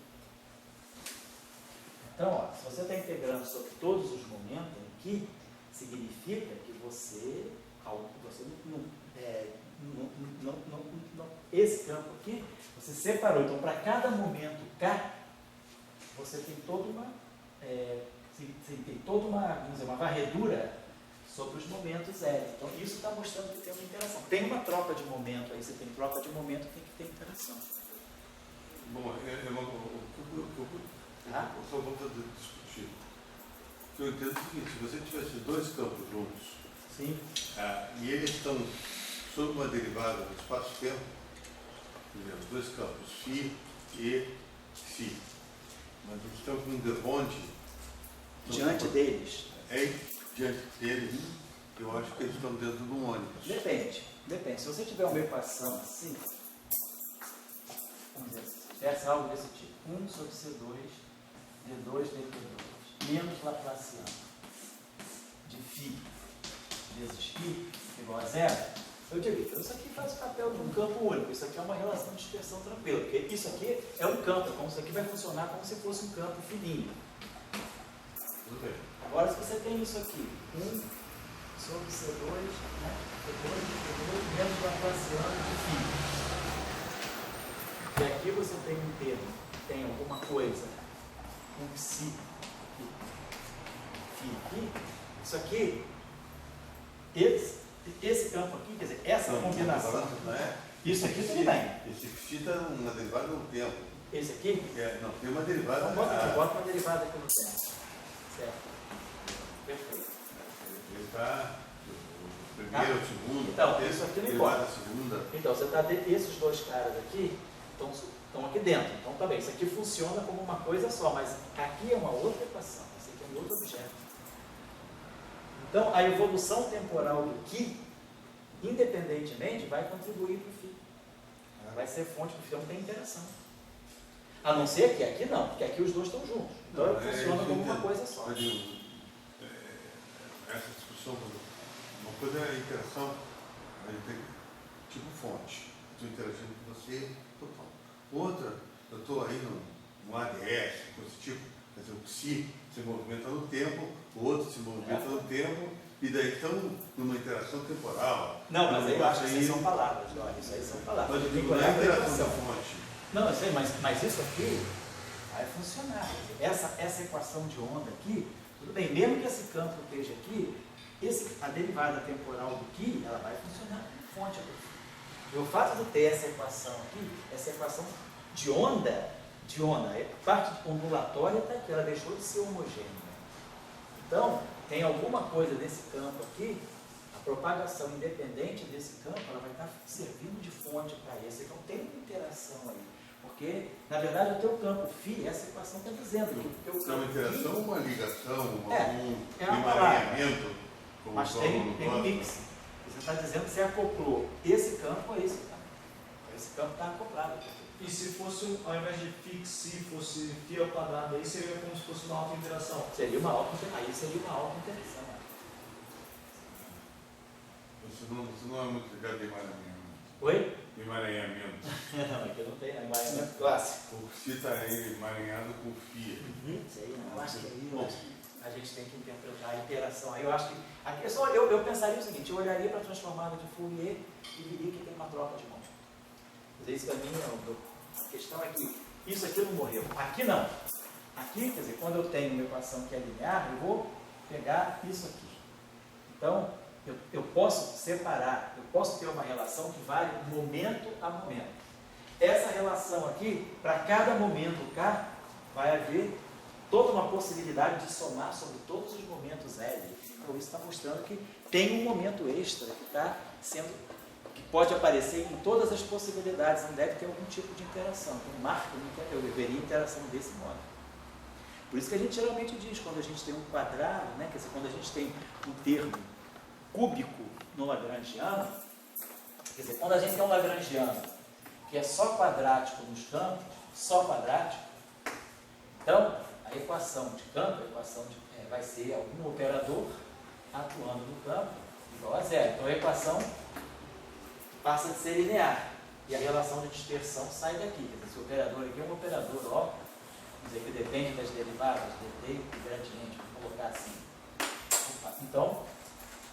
Então, ó, se você está integrando sobre todos os momentos aqui, significa que você esse campo aqui, você separou. Então, para cada momento K, você tem toda uma, vamos dizer, uma varredura sobre os momentos L. Então, isso está mostrando que tem uma interação. Tem uma troca de momento, aí você tem troca de momento, tem que ter interação. Bom, eu só vou discutir. O que eu entendo é o seguinte: se você tivesse dois campos juntos, sim, e eles estão sob uma derivada do espaço-tempo, os dois campos, φ e φ, mas eles estão com um Devonde diante deles. Diante deles, eu acho que eles estão dentro de um ônibus. Depende. Se você tiver uma equação assim, vamos dizer, se tivesse algo desse tipo, 1 sobre C2, D2, DT2, menos Laplaciano, de φ vezes φ igual a zero, eu diria, isso aqui faz o papel de um campo único, isso aqui é uma relação de dispersão tranquila, porque isso aqui é um campo, como isso aqui vai funcionar como se fosse um campo fininho. Tudo bem. Agora, se você tem isso aqui, 1 sobre C2, né? D2 menos Laplaciano de φ. E aqui você tem um termo, tem alguma coisa, um psi aqui, isso aqui, esse campo aqui, quer dizer, essa combinação, Não é? isso aqui tudo bem. Esse φ está uma derivada no tempo. Esse aqui, Não, tem uma derivada. então bota uma derivada aqui no tempo. Certo. Perfeito. Ele está o primeiro, o segundo, Então, isso aqui não importa. a segunda. Então, você está esses dois caras aqui estão aqui dentro. Então, tá bem, isso aqui funciona como uma coisa só, mas aqui é uma outra equação, esse aqui é um outro objeto. Então, a evolução temporal do Ki, independentemente, vai contribuir para o φ. Vai ser fonte do φ, não tem interação. A não ser que aqui não, porque aqui os dois estão juntos. Então, funciona como uma coisa só. Essa discussão, uma coisa é a interação, tipo fonte. Estou interagindo com você, total. Outra, eu estou aí no ADS, coisa desse tipo, quer dizer, o psi se movimenta no tempo, o outro se movimenta no tempo, e daí estão numa interação temporal. Não, mas aí eu acho que isso aí são palavras, olha, isso aí são palavras. Mas eu digo, não é a interação da fonte. Não, eu sei, mas isso aqui vai funcionar. Essa equação de onda aqui, tudo bem, mesmo que esse campo esteja aqui, a derivada temporal do Ki, ela vai funcionar como fonte do φ. E o fato de ter essa equação aqui, essa equação de onda, a parte ondulatória está aqui, ela deixou de ser homogênea. Então, tem alguma coisa desse campo aqui, a propagação independente desse campo, ela vai estar servindo de fonte para esse. Então, tem uma interação aí. Porque, na verdade, o teu campo φ, essa equação está dizendo que o teu campo É uma interação, uma ligação, um uma emaranhamento. mas tem um mix. Você está dizendo que você acoplou esse campo a esse campo. Esse campo está acoplado. E se fosse, ao invés de φ, fosse φ ao quadrado, aí seria como se fosse uma auto-interação? Seria uma auto-interação. Você não é muito ligado em emaranhamento. Oi? Emaranhamento. Não, aqui não tem emaranhamento clássico. O psi está emaranhado com φ. Isso aí não. Eu acho que a gente tem que interpretar a interação. Aí eu acho que. Aqui eu pensaria o seguinte: eu olharia para a transformada de Fourier e diria que tem uma troca de mão. Isso para mim a questão é que isso aqui não morreu. Aqui não. Aqui, quer dizer, quando eu tenho uma equação que é linear, eu vou pegar isso aqui. Então, eu posso separar, eu posso ter uma relação que vale momento a momento. Essa relação aqui, para cada momento K, vai haver toda uma possibilidade de somar sobre todos os momentos L. Então, isso está mostrando que tem um momento extra que está sendo, que pode aparecer em todas as possibilidades, não deve ter algum tipo de interação. Tem um marco, eu deveria interação desse modo. Por isso que a gente geralmente diz, quando a gente tem um quadrado, né, quer dizer, quando a gente tem um termo cúbico no lagrangiano, quer dizer, quando a gente tem um lagrangiano que é só quadrático nos campos, só quadrático, então a equação de campo, vai ser algum operador atuando no campo igual a zero. Então a equação passa a ser linear. E a relação de dispersão sai daqui. Quer dizer, esse operador aqui é um operador, ó, quer dizer, que depende das derivadas, dt e gradiente, vou colocar assim. Então,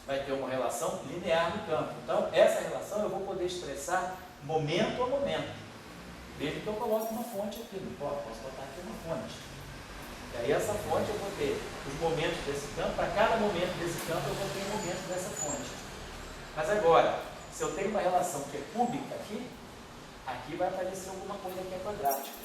vai ter uma relação linear no campo. Então, essa relação eu vou poder expressar momento a momento. Mesmo que eu coloque uma fonte aqui, não importa, posso botar aqui uma fonte. E aí essa fonte eu vou ter os momentos desse campo, para cada momento desse campo eu vou ter um momento dessa fonte. Mas agora, se eu tenho uma relação que é cúbica aqui, aqui vai aparecer alguma coisa que é quadrática.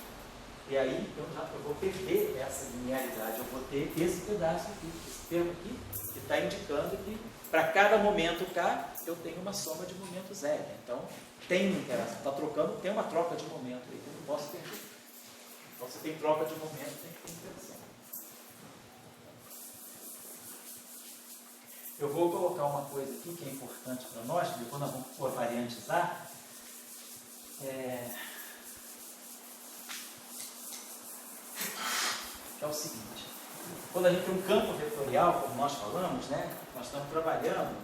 E aí eu vou perder essa linearidade, eu vou ter esse pedaço aqui, esse termo aqui, que está indicando que para cada momento K eu tenho uma soma de momentos L. Então tem uma interação, está trocando, tem uma troca de momento aí, que eu não posso perder. Então se tem troca de momento, tem que ter interação. Eu vou colocar uma coisa aqui que é importante para nós, depois nós vamos covariantizar. Que é o seguinte, quando a gente tem um campo vetorial, como nós falamos, né, nós estamos trabalhando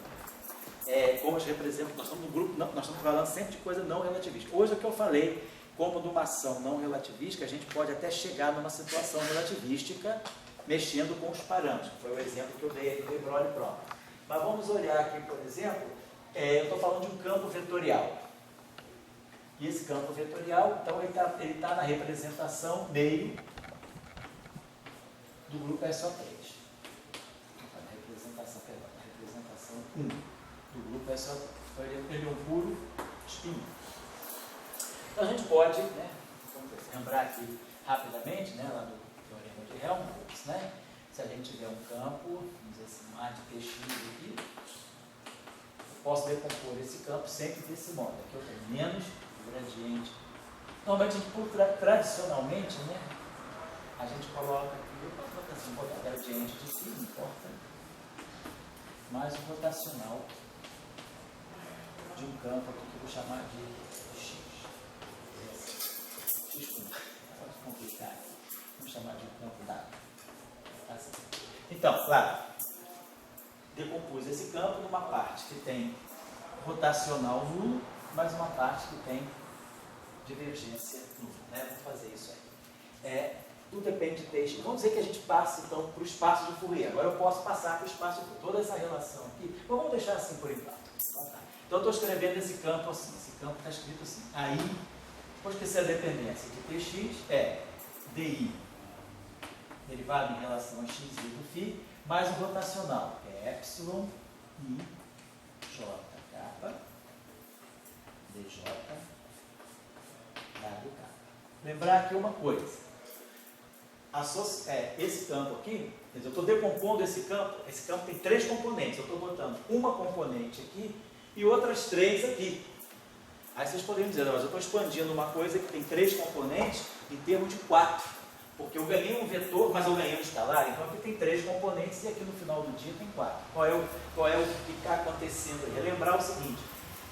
com os representantes, nós estamos no grupo, nós estamos falando sempre de coisa não relativista. Hoje o que eu falei, como de uma ação não relativística, a gente pode até chegar numa situação relativística mexendo com os parâmetros, que foi o exemplo que eu dei aqui do Broglie próprio. Mas vamos olhar aqui, por exemplo, eu estou falando de um campo vetorial. E esse campo vetorial, então ele tá na representação meio do grupo SO3. Representação 1 do grupo SO3. Então ele é um puro espinho. Então a gente pode, né, vamos lembrar aqui rapidamente, né, lá do teorema de Helmholtz, né, se a gente tiver um campo, vamos dizer assim, um A de TX aqui, eu posso decompor esse campo sempre desse modo. Aqui eu tenho menos o gradiente. Normalmente, tradicionalmente, né, a gente coloca aqui, eu posso botar assim, botar gradiente de φ, não importa, mais o rotacional de um campo aqui que eu vou chamar de X. Desculpa, pode complicar. Vamos chamar de um campo dado. Assim. Então, claro, decompus esse campo numa parte que tem rotacional nulo, mas uma parte que tem divergência nula. Né? Vamos fazer isso aí. Tudo depende de TX. Vamos dizer que a gente passa então para o espaço de Fourier. Agora eu posso passar para o espaço de Fourier. Toda essa relação aqui. Mas vamos deixar assim por enquanto. Então eu estou escrevendo esse campo assim. Esse campo está escrito assim. Aí, depois que essa dependência de TX é DI derivado em relação a x do φ, mais o rotacional, que é epsilon i j kappa dj w kappa. Lembrar aqui uma coisa. Esse campo aqui, quer dizer, eu estou decompondo esse campo tem 3 componentes, eu estou botando uma componente aqui e outras 3 aqui. Aí vocês poderiam dizer, mas eu estou expandindo uma coisa que tem 3 componentes em termos de 4, porque eu ganhei um vetor, mas eu ganhei um escalar, então aqui tem 3 componentes e aqui no final do dia tem 4. Qual é o que está acontecendo aí? É lembrar o seguinte,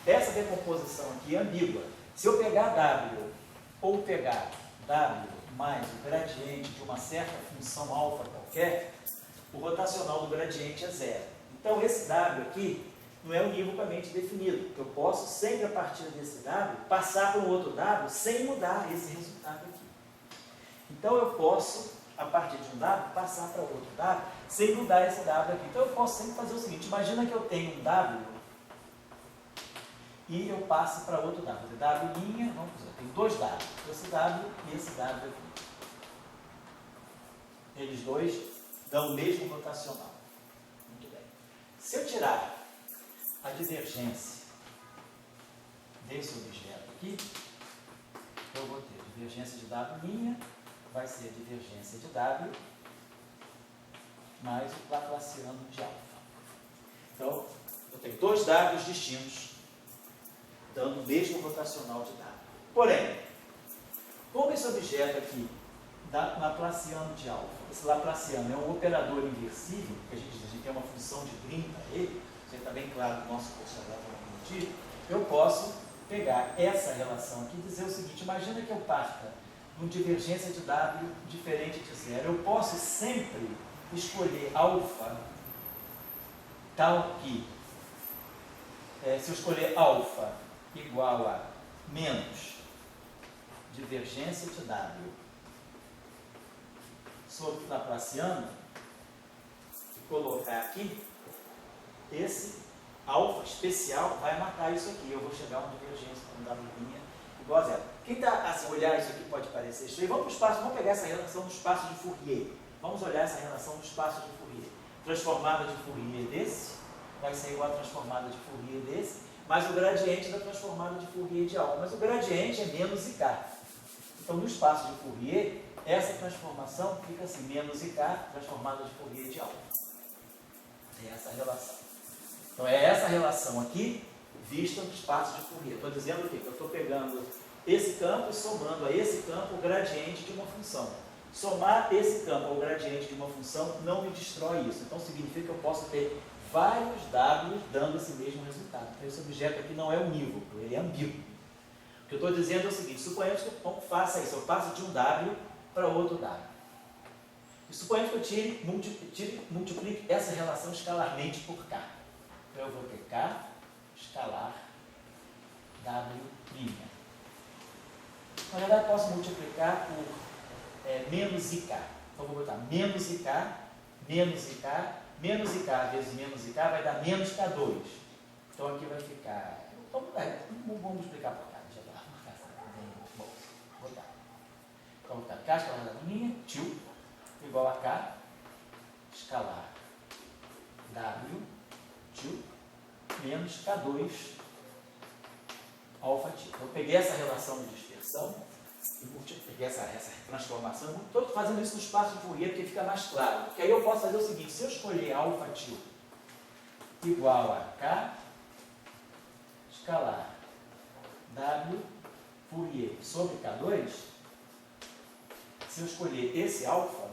essa decomposição aqui é ambígua. Se eu pegar W ou pegar W mais o gradiente de uma certa função alfa qualquer, o rotacional do gradiente é 0. Então esse W aqui não é univocamente definido. Eu posso sempre a partir desse W passar para um outro W sem mudar esse resultado aqui. Então eu posso, a partir de um W, passar para outro W sem mudar esse W aqui. Então eu posso sempre fazer o seguinte, imagina que eu tenho um W e eu passo para outro W. W', vamos dizer, eu tenho 2 W. Esse W e esse W aqui. Eles dois dão o mesmo rotacional. Muito bem. Se eu tirar a divergência desse objeto aqui, eu vou ter divergência de W', vai ser a divergência de W mais o laplaciano de alfa. Então, eu tenho 2 W's distintos, dando o mesmo rotacional de W. Porém, como esse objeto aqui dá laplaciano de alfa, esse laplaciano é um operador inversível, que a gente tem uma função de green para ele, isso está bem claro no nosso curso agora, eu posso pegar essa relação aqui e dizer o seguinte, imagina que eu parta de uma divergência de W diferente de 0. Eu posso sempre escolher alfa tal que, se eu escolher alfa igual a menos divergência de W sobre Laplaciano, colocar aqui, esse alfa especial vai matar isso aqui. Eu vou chegar a uma divergência com W' igual a zero. Quem está assim, olhar isso aqui pode parecer estranho. Vamos para o espaço, vamos pegar essa relação do espaço de Fourier. Vamos olhar essa relação do espaço de Fourier. Transformada de Fourier desse vai ser igual a transformada de Fourier desse, mais o gradiente da transformada de Fourier de alfa. Mas o gradiente é menos IK. Então, no espaço de Fourier, essa transformação fica assim, menos IK, transformada de Fourier de alfa. É essa relação. Então, é essa relação aqui, vista no espaço de Fourier. Estou dizendo o quê? Que eu estou pegando esse campo e somando a esse campo o gradiente de uma função. Somar esse campo ao gradiente de uma função não me destrói isso. Então, significa que eu posso ter vários W's dando esse mesmo resultado. Então, esse objeto aqui não é unívoco, ele é ambíguo. O que eu estou dizendo é o seguinte, suponhamos que eu faça isso, eu passo de um W para outro W. E suponhamos que eu multiplique essa relação escalarmente por K. Então, eu vou ter K escalar W'. Na verdade, eu posso multiplicar por menos IK. Então, eu vou botar menos IK vezes menos IK vai dar menos K2. Então, aqui vai ficar... Vamos multiplicar por K. Já vai marcar essa. Bom, vou botar. Então, vou botar K escalar W', tio, igual a K escalar W, tio, menos K2 alfa tio. Então, eu peguei essa relação de dispersão e multipliquei essa transformação. Estou fazendo isso no espaço de Fourier porque fica mais claro. Porque aí eu posso fazer o seguinte, se eu escolher alfa tio igual a K escalar W Fourier sobre K2, se eu escolher esse alfa,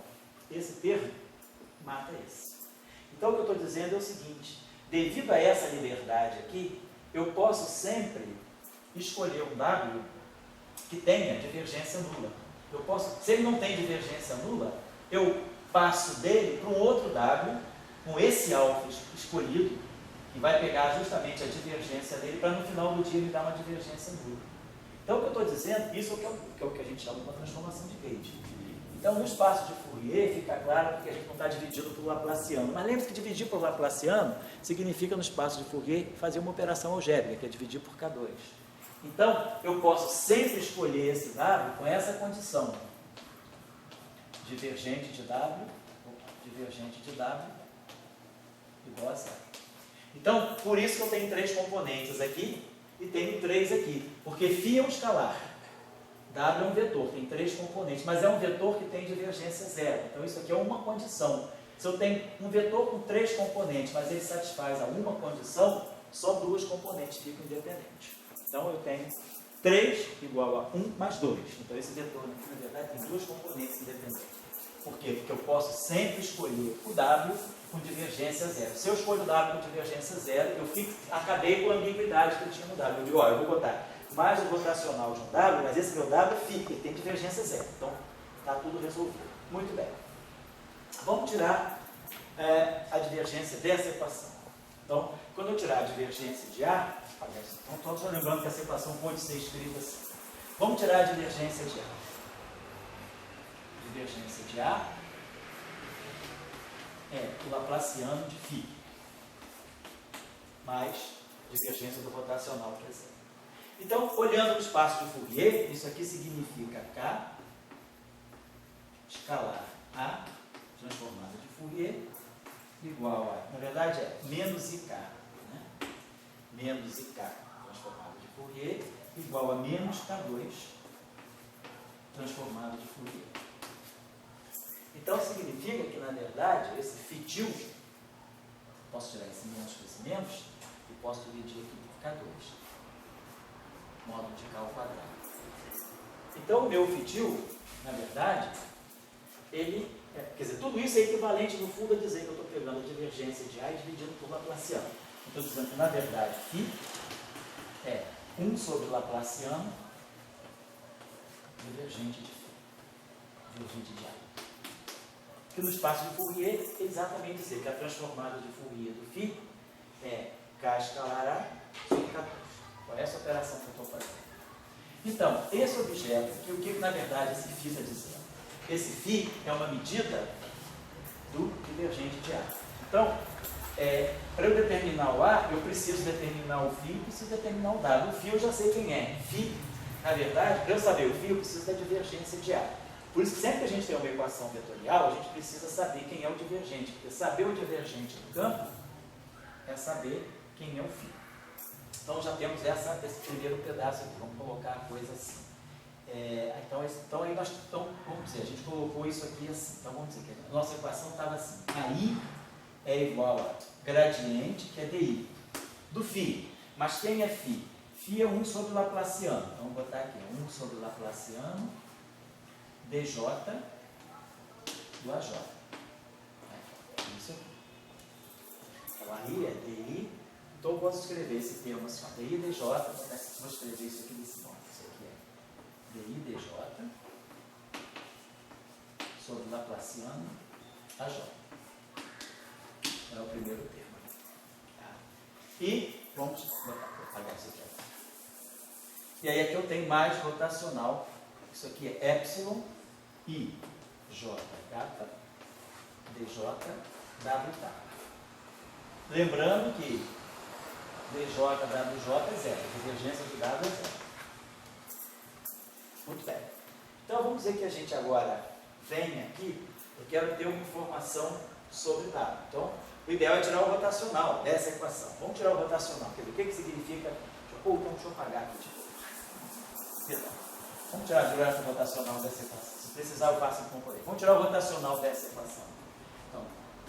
esse termo, mata esse. Então, o que eu estou dizendo é o seguinte, devido a essa liberdade aqui, eu posso sempre escolher um W que tenha divergência nula. Eu posso, se ele não tem divergência nula, eu passo dele para um outro W, com esse alfa escolhido, que vai pegar justamente a divergência dele, para no final do dia me dar uma divergência nula. Então, o que eu estou dizendo, isso é o que a gente chama de uma transformação de Gauge. Então, no espaço de Fourier, fica claro que a gente não está dividindo por Laplaciano. Mas lembre-se que dividir por Laplaciano significa, no espaço de Fourier, fazer uma operação algébrica, que é dividir por K2. Então, eu posso sempre escolher esse W com essa condição. Divergente de W igual a zero. Então, por isso que eu tenho 3 componentes aqui e tenho 3 aqui. Porque φ é um escalar. W é um vetor, tem 3 componentes, mas é um vetor que tem divergência zero. Então, isso aqui é uma condição. Se eu tenho um vetor com 3 componentes, mas ele satisfaz a uma condição, só 2 componentes ficam independentes. Então, eu tenho 3 igual a 1 mais 2. Então, esse vetor, na verdade, tem 2 componentes independentes. Por quê? Porque eu posso sempre escolher o W com divergência zero. Se eu escolho o W com divergência zero, eu acabei com a ambiguidade que eu tinha no W. Eu digo, eu vou botar mais o rotacional de um W, mas esse meu W fica, ele tem divergência zero. Então, está tudo resolvido. Muito bem. Vamos tirar a divergência dessa equação. Então, quando eu tirar a divergência de A, então, só lembrando que essa equação pode ser escrita assim. Vamos tirar a divergência de A. Divergência de A é o Laplaciano de φ, mais divergência do rotacional presente. Então, olhando no espaço de Fourier, isso aqui significa K escalar A transformada de Fourier igual a, na verdade é menos IK, né? Menos IK transformada de Fourier igual a menos K2 transformada de Fourier. Então, significa que, na verdade, esse φ, posso tirar esse menos com esse menos, e posso dividir aqui por K2, módulo de K ao quadrado. Então, o meu φ, na verdade, ele, quer dizer, tudo isso é equivalente, no fundo, a dizer que eu estou pegando a divergência de A e dividindo por Laplaciano. Estou dizendo que, na verdade, φ é 1 sobre Laplaciano divergente de φ, divergente de A. Que no espaço de Fourier é exatamente dizer que a transformada de Fourier do φ é K escalar A sobre K2. Qual é essa operação que eu estou fazendo? Então, esse objeto aqui, o que na verdade esse φ está dizendo? Esse φ é uma medida do divergente de A. Então, para eu determinar o A, eu preciso determinar o φ e preciso determinar o W. O φ eu já sei quem é. Φ, na verdade, para eu saber o φ, eu preciso da divergência de A. Por isso que sempre que a gente tem uma equação vetorial, a gente precisa saber quem é o divergente. Porque saber o divergente do campo é saber quem é o φ. Então já temos esse primeiro pedaço aqui. Vamos colocar a coisa assim. Então aí vamos dizer, a gente colocou isso aqui assim. Então vamos dizer que a nossa equação estava assim. Aí é igual a gradiente, que é DI, do φ. Mas quem é φ? Φ é 1 sobre Laplaciano. Então vamos botar aqui, 1 sobre Laplaciano, dj do AJ. Isso aqui. Então aí é DI. Então eu posso escrever esse termo assim, ó, DI dj, vou escrever isso aqui desse modo. Isso aqui é DI dj sobre Laplaciano AJ. É o primeiro termo. Tá? E vamos apagar isso aqui. E aí aqui eu tenho mais rotacional. Isso aqui é epsilon i j kappa dj w kappa. Lembrando que dj wj é zero, a divergência de w é zero. Muito bem. Então vamos dizer que a gente agora vem aqui, eu quero ter uma informação sobre W. Então, o ideal é tirar o rotacional dessa equação. Vamos tirar o rotacional. Quer dizer, o que significa? Deixa eu apagar aqui de novo. Perdão. Vamos tirar o rotacional dessa equação. Se precisar, eu faço em componente. Vamos tirar o rotacional dessa equação. Então,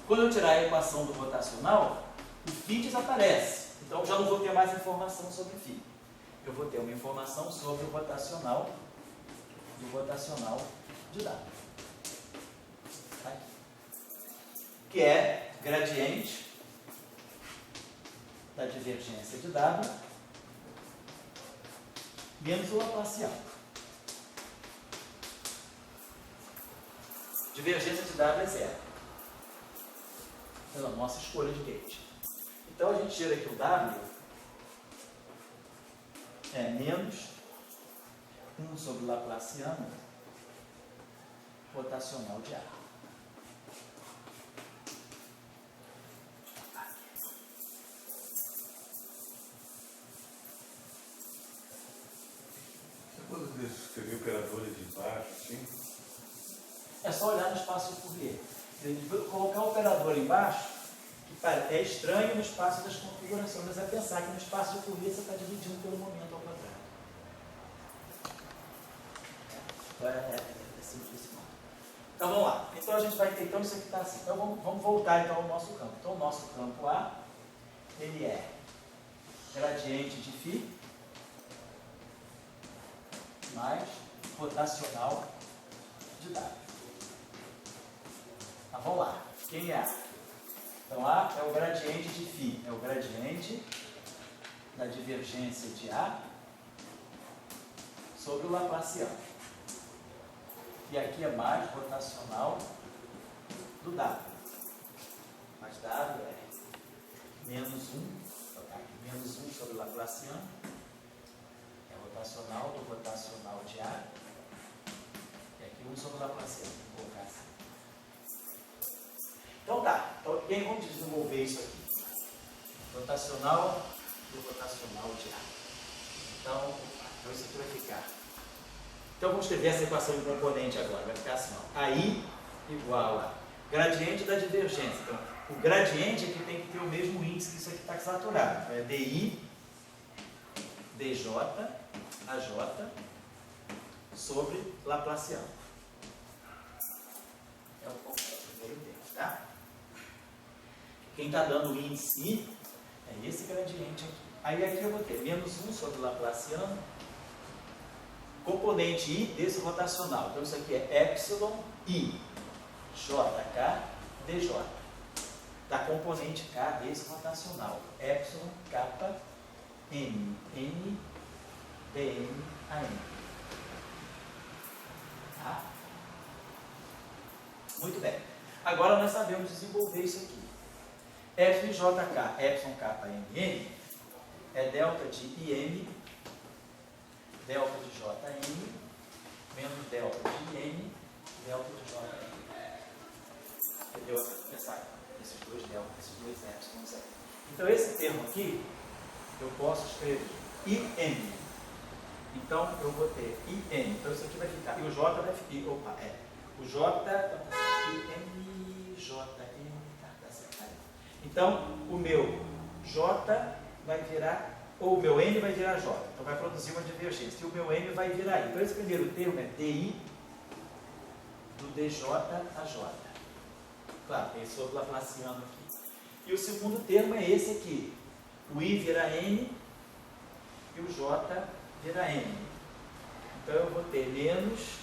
quando eu tirar a equação do rotacional, o φ desaparece. Então, já não vou ter mais informação sobre o φ. Eu vou ter uma informação sobre o rotacional de W. Aqui. Que é gradiente da divergência de W menos o Laplaciano. Divergência de W é zero. Pela nossa escolha de gauge. Então a gente tira aqui o W é menos 1 sobre Laplaciano rotacional de A. Quando escrever operadores embaixo, assim, É só olhar no espaço Fourier. Colocar o operador embaixo, que é estranho no espaço das configurações, mas é pensar que no espaço de Fourier você está dividindo pelo momento ao quadrado. É simplesmente. Então vamos lá. Então a gente vai ter, então isso aqui está assim. Então vamos voltar então ao nosso campo. Então o nosso campo A, ele é gradiente de φ mais rotacional de W. Tá, vamos lá. Quem é A? Então A é o gradiente de φ, é o gradiente da divergência de A sobre o Laplaciano. E aqui é mais rotacional do W. Mas W é menos 1, vou colocar aqui, menos 1 sobre o Laplaciano. É rotacional do rotacional de A. E aqui 1 sobre o Laplaciano. Vou colocar assim. Então tá. Então, vamos desenvolver isso aqui. Rotacional do rotacional de A. Então isso aqui vai ficar. Então vamos escrever essa equação em componente agora. Vai ficar assim, ó. AI igual a gradiente da divergência. Então, o gradiente aqui tem que ter o mesmo índice que isso aqui está saturado. É DI, DJ, AJ sobre Laplaciano. É o primeiro termo, tá? Quem está dando o índice I é esse gradiente aqui. Aí aqui eu vou ter menos 1 sobre Laplaciano, componente I desse rotacional. Então isso aqui é epsilon I, JK, DJ. Da componente K desse rotacional. Epsilon, kappa, N, N, dm, AM. Tá? Muito bem. Agora nós sabemos desenvolver isso aqui. FJK, epsilon, kappa, N, N, é delta de IM delta de Jn menos delta de N, delta de Jn. Entendeu? Esses dois delta, esses dois épsilons aí. Então, esse termo aqui, eu posso escrever IN. Então, eu vou ter IN. Então, isso aqui vai ficar. E o J vai ficar. Opa, o J. IN, JN. Tá certo. Então, o meu J vai virar. Ou o meu N vai virar J. Então, vai produzir uma divergência. E o meu N vai virar I. Então, esse primeiro termo é DI do DJ a J. Claro, tem esse outro laplaciano aqui. E o segundo termo é esse aqui. O I vira N e o J vira N. Então eu vou ter menos,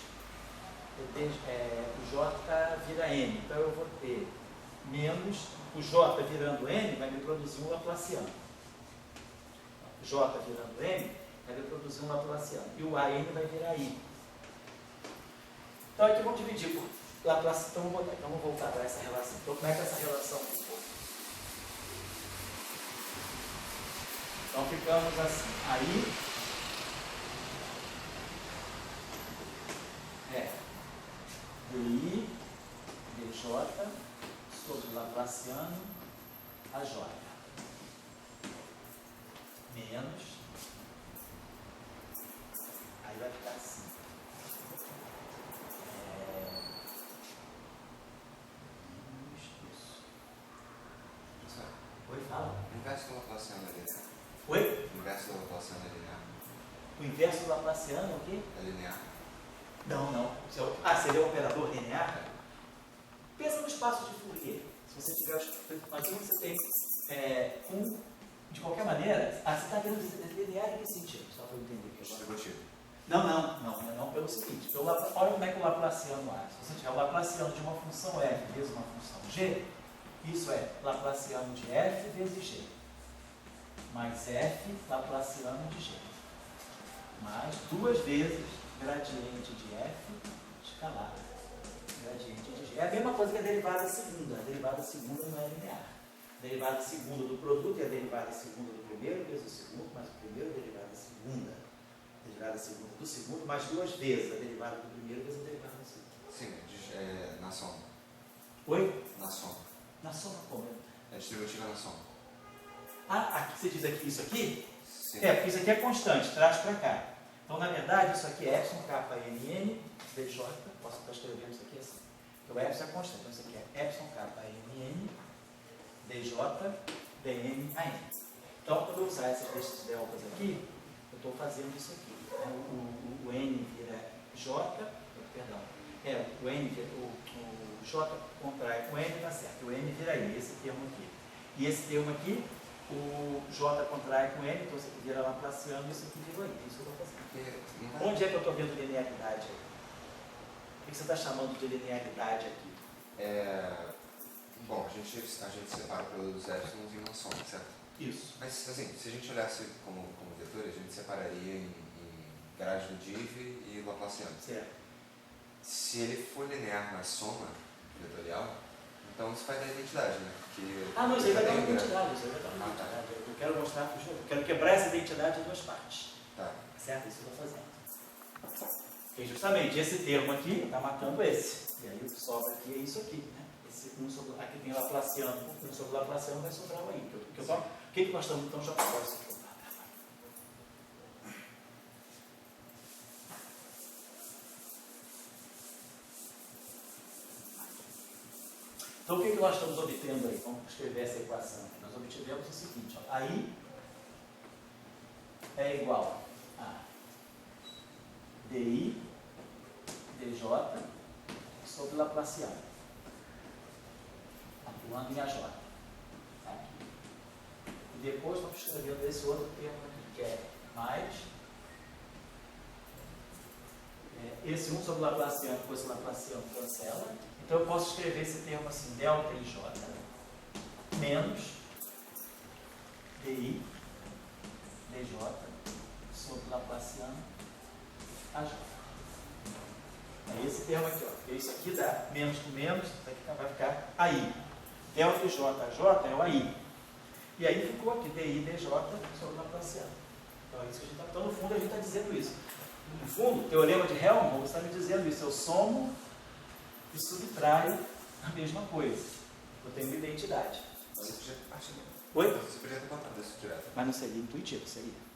o J vira N. Então eu vou ter menos, o J virando N vai me produzir um laplaciano. J virando N vai me produzir um laplaciano. E o AN vai virar I. Então aqui vamos dividir por Laplace. Então vamos voltar para essa relação. Então como é que essa relação ficou? Então ficamos assim. Aí DI dj sobre Laplaciano a J menos, aí vai ficar assim. Oi, fala. O inverso do Laplaciano é linear. Oi? O inverso do Laplaciano é linear. O inverso do Laplaciano é o quê? É linear. Não. Seria um operador linear? Pensa no espaço de Fourier. Se você tiver aqui você tem de qualquer maneira, você está querendo dizer linear em que sentido? Só para eu entender. Distributivo. Não pelo seguinte. Olha como é que o Laplaciano age. Se você tiver o Laplaciano de uma função f vezes uma função g, isso é Laplaciano de f vezes g, mais f Laplaciano de g, mais duas vezes gradiente de f escalar, gradiente de g. É a mesma coisa que a derivada segunda. A derivada segunda não é linear. A derivada segunda do produto é a derivada segunda do primeiro vezes o segundo, mais o primeiro derivada segunda. A derivada segunda do segundo, mais duas vezes a derivada do primeiro vezes a derivada do segundo. Sim, na soma. Oi? Na soma. Na soma como? É distributiva na soma. Aqui você diz aqui isso aqui? Sim. Porque isso aqui é constante, traz para cá. Então, na verdade, isso aqui é epsilon, kappa, nn, dj. Posso estar escrevendo isso aqui assim. Então, epsilon é constante. Então, isso aqui é epsilon, kappa, nn, dj, dn, an. Então, quando eu usar esses deltas aqui, eu estou fazendo isso aqui. O n vira j, perdão. O n vira, o j contrai com n, está certo. O n vira i, esse termo aqui. E esse termo aqui, o j contrai com n, então isso aqui vira Laplaciano e isso aqui vira i. Isso que eu estou fazendo. Onde é que eu estou vendo linearidade aí? O que você está chamando de linearidade aqui? Bom, a gente separa pelos épsilons em uma soma, certo? Isso. Mas, assim, se a gente olhasse como vetores, a gente separaria em grade do div e Laplaciano. Certo. Se ele for linear na soma vetorial, então isso vai dar identidade, né? Porque Não, isso aí vai dar uma tem identidade. Isso aí vai dar uma identidade. Eu quero mostrar para o jogo. Eu quero quebrar essa identidade em duas partes. Tá. Certo? Isso que eu estou fazendo. Porque justamente esse termo aqui está matando esse. E aí o que sobra aqui é isso aqui. Né? Aqui tem Laplaciano. Um sobre Laplaciano vai sobrar o aí. O que nós estamos então já próximo? Então, o que nós estamos obtendo aí? Vamos escrever essa equação. Nós obtivemos o seguinte: ó, aí é igual a DI dj sobre Laplaciano, atuando em AJ. Aqui. E depois estamos escrevendo esse outro termo aqui, que é mais esse 1 sobre Laplaciano, depois esse Laplaciano cancela. Então eu posso escrever esse termo assim, delta IJ menos DI dj sobre Laplaciano AJ. É esse termo aqui, ó. Porque isso aqui dá menos com menos, isso aqui vai ficar AI. Delta IJ AJ é o AI. E aí ficou aqui DI dj sobre Laplaciano. Então, é isso que a gente então, no fundo, a gente está dizendo isso. No fundo, o teorema de Helmholtz está me dizendo isso. Eu somo e subtraio a mesma coisa. Eu tenho uma identidade. Você podia partir. Oi? Você podia ter contado isso direto. Mas não seria intuitivo, seria.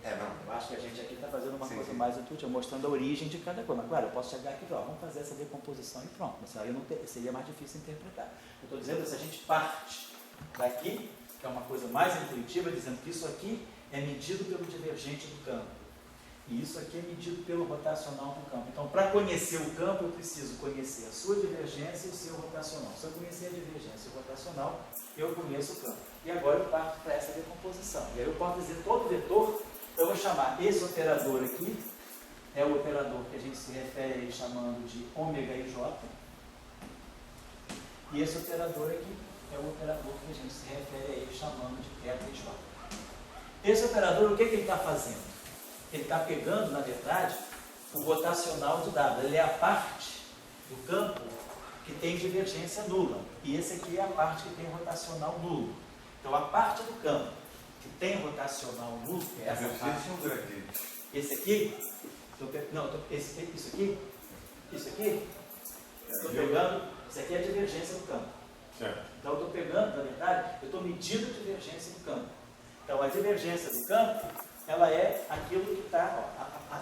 Não. Eu acho que a gente aqui está fazendo uma Sim, coisa sim. mais intuitiva, mostrando a origem de cada coisa. Mas, claro, eu posso chegar aqui e falar, vamos fazer essa decomposição e pronto. Mas aí seria mais difícil interpretar. Eu estou dizendo que se a gente parte daqui, que é uma coisa mais intuitiva, dizendo que isso aqui é medido pelo divergente do campo. E isso aqui é medido pelo rotacional do campo. Então, para conhecer o campo, eu preciso conhecer a sua divergência e o seu rotacional. Se eu conhecer a divergência e o rotacional, eu conheço o campo. E agora eu parto para essa decomposição. E aí eu posso dizer todo vetor, eu vou chamar esse operador aqui, é o operador que a gente se refere aí chamando de ômega e j. E esse operador aqui é o operador que a gente se refere aí chamando de θ e j. Esse operador, o que ele está fazendo? Ele está pegando, na verdade, o rotacional de W. Ele é a parte do campo que tem divergência nula. E esse aqui é a parte que tem rotacional nulo. Então, a parte do campo que tem rotacional nulo, que é essa parte. Esse aqui, isso aqui, estou pegando, isso aqui é a divergência do campo. Certo. Então, eu estou pegando, na verdade, eu estou medindo a divergência do campo. Então, a divergência do campo, ela é aquilo que está,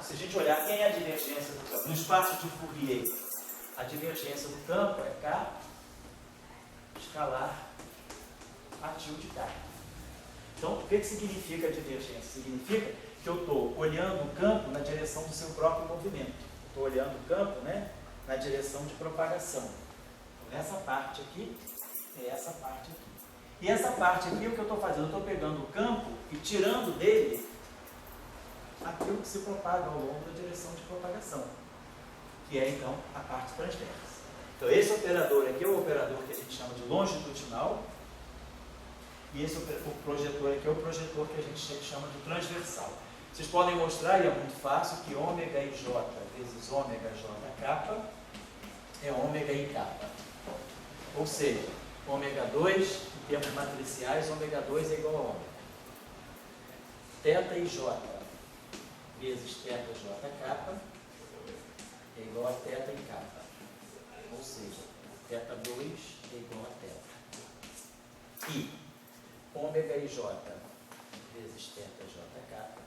se a gente olhar quem é a divergência do campo, no espaço de Fourier, a divergência do campo é K escalar a tilde K. Então, o que significa a divergência? Significa que eu estou olhando o campo na direção do seu próprio movimento. Estou olhando o campo, né, na direção de propagação. Então, essa parte aqui é essa parte aqui. E essa parte aqui, o que eu estou fazendo? Eu estou pegando o campo e tirando dele aquilo que se propaga ao longo da direção de propagação, que é, então, a parte transversa. Então, esse operador aqui é o operador que a gente chama de longitudinal, e esse projetor aqui é o projetor que a gente chama de transversal. Vocês podem mostrar, e é muito fácil, que ômega i j vezes ômega j kappa é ômega i kappa. Ou seja, ômega 2, em termos matriciais, ômega 2 é igual a ômega. Θ i j vezes θ j kappa é igual a θ em kappa. Ou seja, θ2 é igual a θ. E ômega i j vezes θ j kappa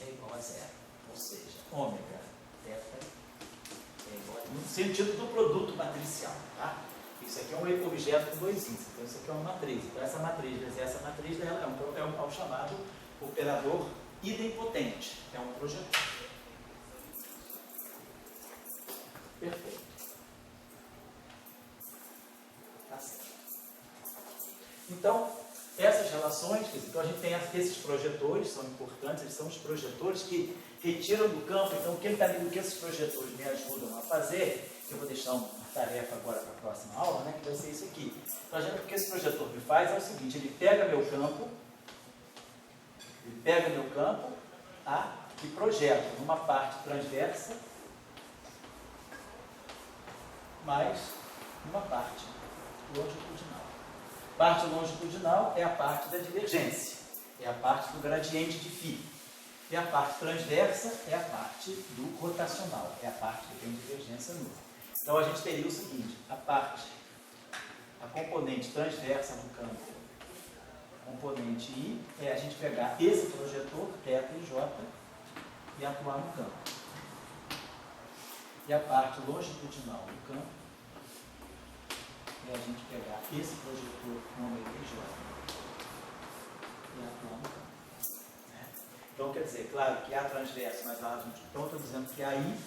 é igual a zero. Ou seja, ômega θ é igual a... no sentido do produto matricial. Tá? Isso aqui é um objeto com dois índices. Então, isso aqui é uma matriz. Então, essa matriz vezes essa matriz é o chamado operador idempotente. É um projetor. Perfeito. Tá certo. Então, essas relações, então a gente tem esses projetores, são importantes, eles são os projetores que retiram do campo. Então, o que esses projetores me ajudam a fazer, que eu vou deixar uma tarefa agora para a próxima aula, né, que vai ser isso aqui. Então, o que esse projetor me faz é o seguinte, ele pega meu campo, e projeta numa parte transversa, mais uma parte longitudinal. Parte longitudinal é a parte da divergência, é a parte do gradiente de φ. E a parte transversa é a parte do rotacional, é a parte que tem divergência nula. Então a gente teria o seguinte, a componente transversa do campo, componente I, é a gente pegar esse projetor, θ e j, e atuar no campo. E a parte longitudinal do campo é a gente pegar esse projetor ômega e j e atuar no campo. Então, quer dizer, claro que A transverso mais A longitudinal. Então, eu estou dizendo que AI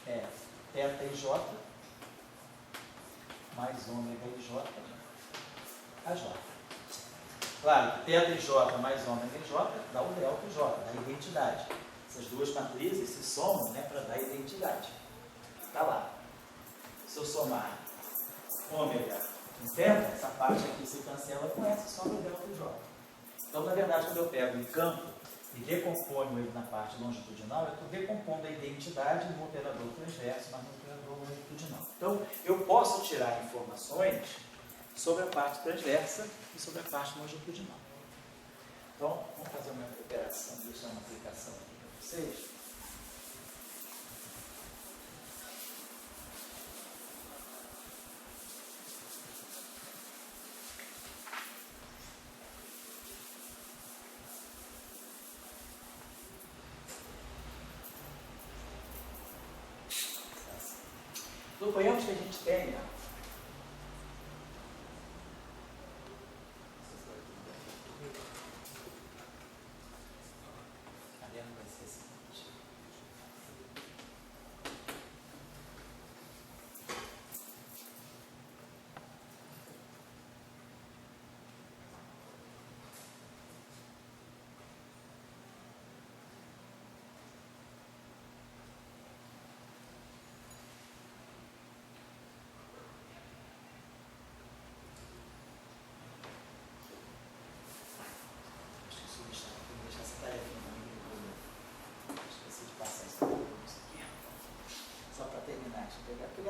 é θ e j mais ômega e j a j. Claro, θ e j mais ômega e j dá o delta e j, dá a identidade. Essas duas matrizes se somam, né, para dar identidade. Está lá. Se eu somar ômega em θ, essa parte aqui se cancela com essa, sobra o delta e j. Então, na verdade, quando eu pego um campo e decomponho ele na parte longitudinal, eu estou decompondo a identidade no operador transverso, mas no operador longitudinal. Então, eu posso tirar informações sobre a parte transversa e sobre a parte longitudinal. Então, vamos fazer uma operação, deixar uma aplicação aqui para vocês. Suponhamos que a gente tenha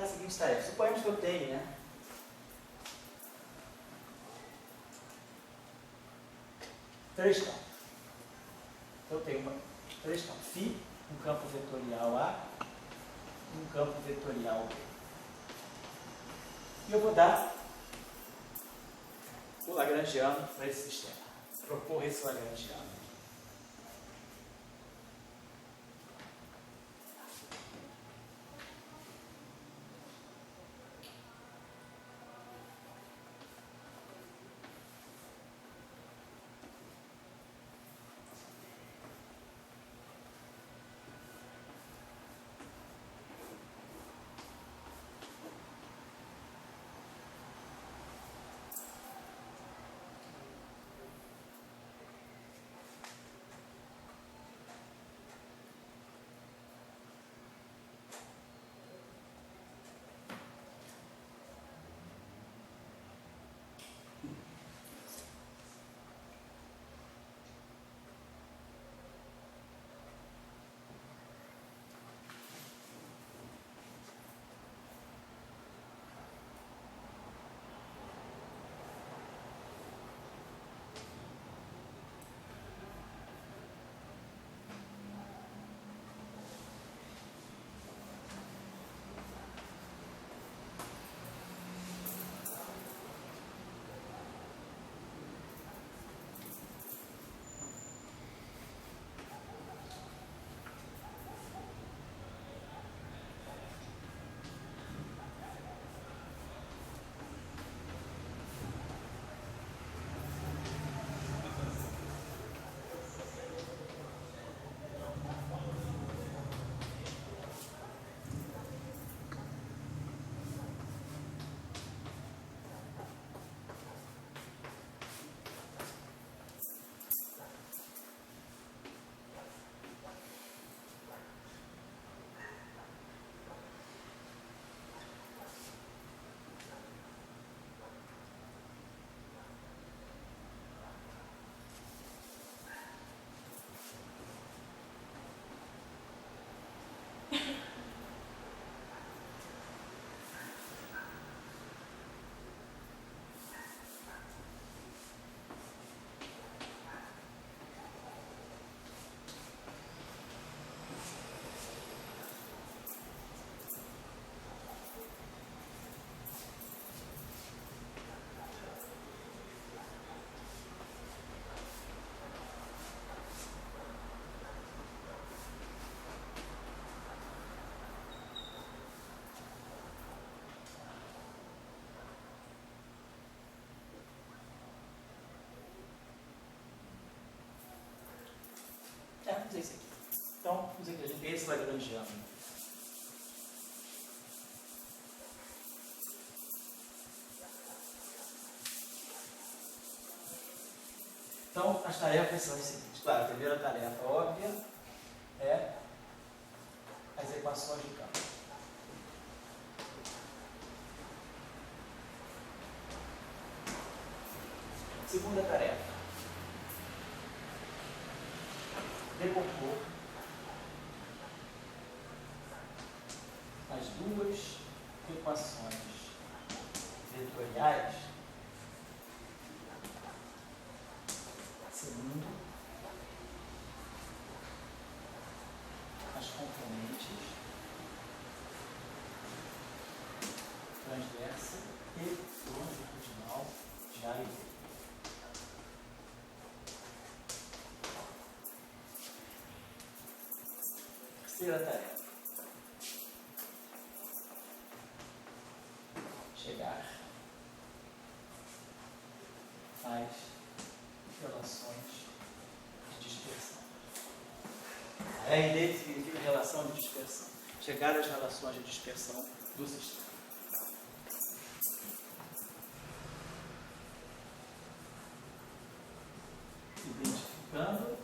pegar a seguinte tarefa. Suponhamos que eu tenho, né? Três campos. Então eu tenho três campos. Φ, um campo vetorial A e um campo vetorial B. E eu vou dar o lagrangiano para esse sistema. Propor esse lagrangiano. Vamos dizer isso aqui. Então, vamos dizer que a gente tem esse lagrangiano. Então, as tarefas são as seguintes. Claro, a primeira tarefa óbvia é as equações de campo. Segunda tarefa. Decompor as duas equações vetoriais segundo Terceira tarefa. Chegar. Faz relações de dispersão. A RD significa relação de dispersão. Chegar às relações de dispersão do sistema. Identificando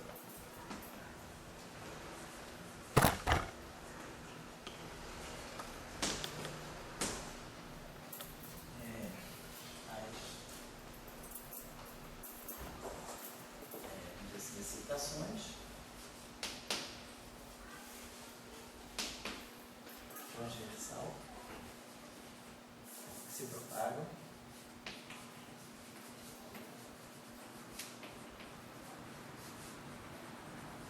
as necessitações transversal que se propagam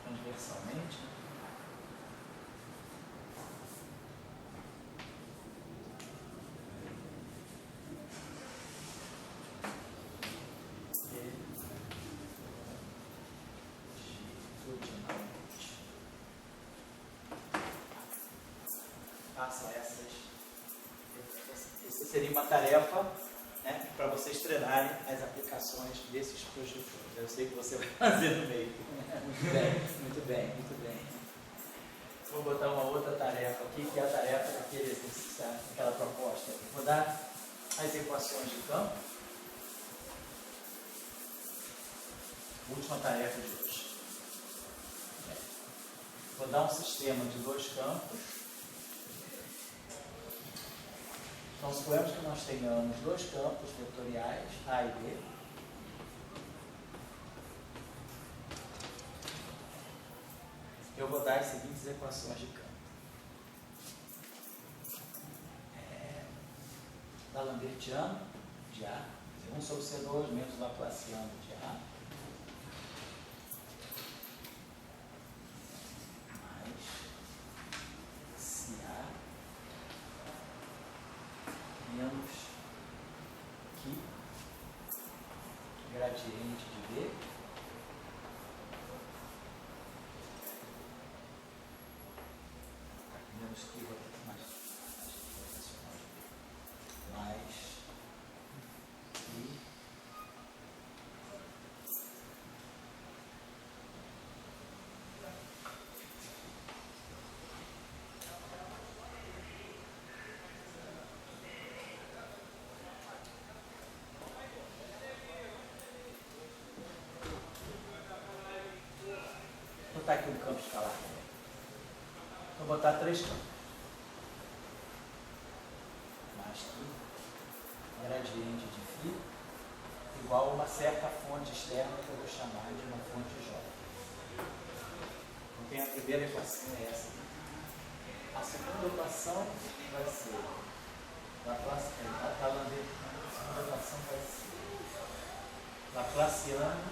transversalmente e longitudinalmente. Façam essa seria uma tarefa, né, para vocês treinarem as aplicações desses projetores. Eu sei que você vai fazer no meio. Muito bem, muito bem, muito bem. Vou botar uma outra tarefa aqui, que é a tarefa daquele exercício, daquela proposta. Vou dar as equações de campo. Última tarefa de hoje. Vou dar um sistema de dois campos. Então, suponhamos que nós tenhamos dois campos vetoriais, A e B. Eu vou dar as seguintes equações de campo. D'Alembertiano de A, 1 sobre C2 menos Laplaciano de A, mais CA menos Q gradiente de B menos Q mais I vou botar aqui um campo escalar. Vou botar três campos. Mais que gradiente de φ igual a uma certa fonte externa que eu vou chamar de uma fonte J. Então, a primeira equação é essa. A segunda equação vai ser Laplaciano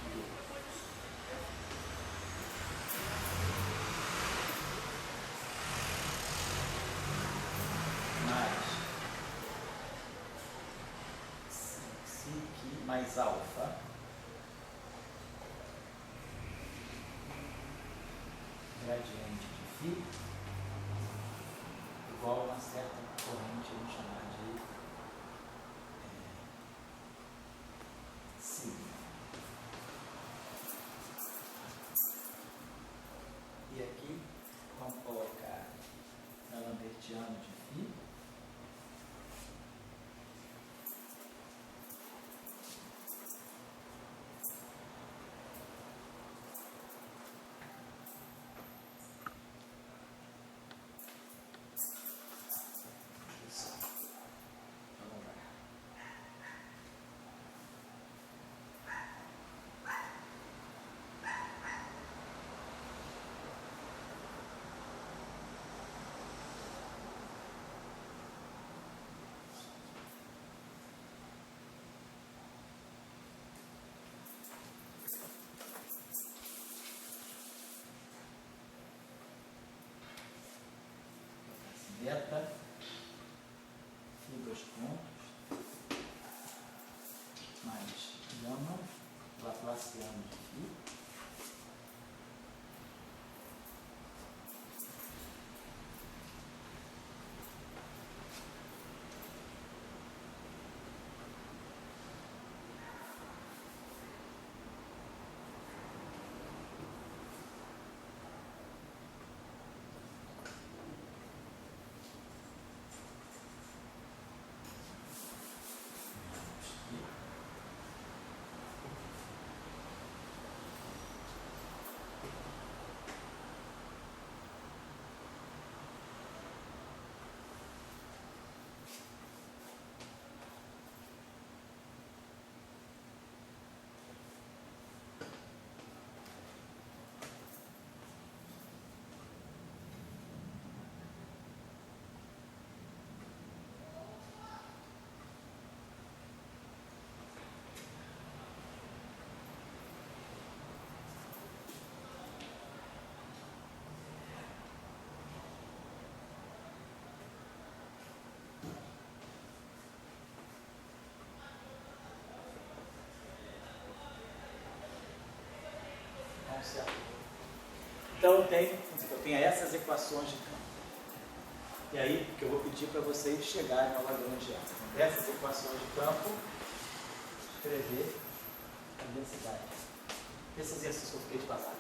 de B. Mais alfa gradiente de φ igual a uma certa corrente, vamos chamar de sigma. E aqui vamos colocar D'Alembertiano de φ beta, φ dois pontos, mais gama, Laplaciano de φ, certo? Então eu tenho essas equações de campo. E aí, o que eu vou pedir para vocês chegarem ao Lagrangiano. Dessas equações de campo, escrever a densidade. Esse exercício que eu fiquei de passar.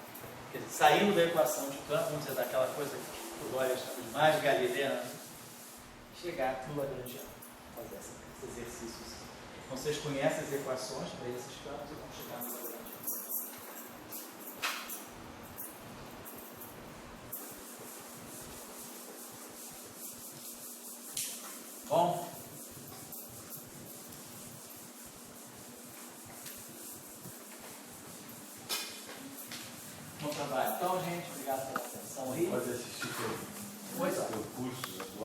Quer dizer, saindo da equação de campo, vamos dizer, daquela coisa que o Dória chama de mais galileana, chegar no Lagrangiano. Fazer esses exercícios. Então, vocês conhecem as equações para esses campos e vão chegar no Lagrangiano. Bom? Bom trabalho. Então, gente, obrigado pela atenção aí. Pode assistir Pois é. teu curso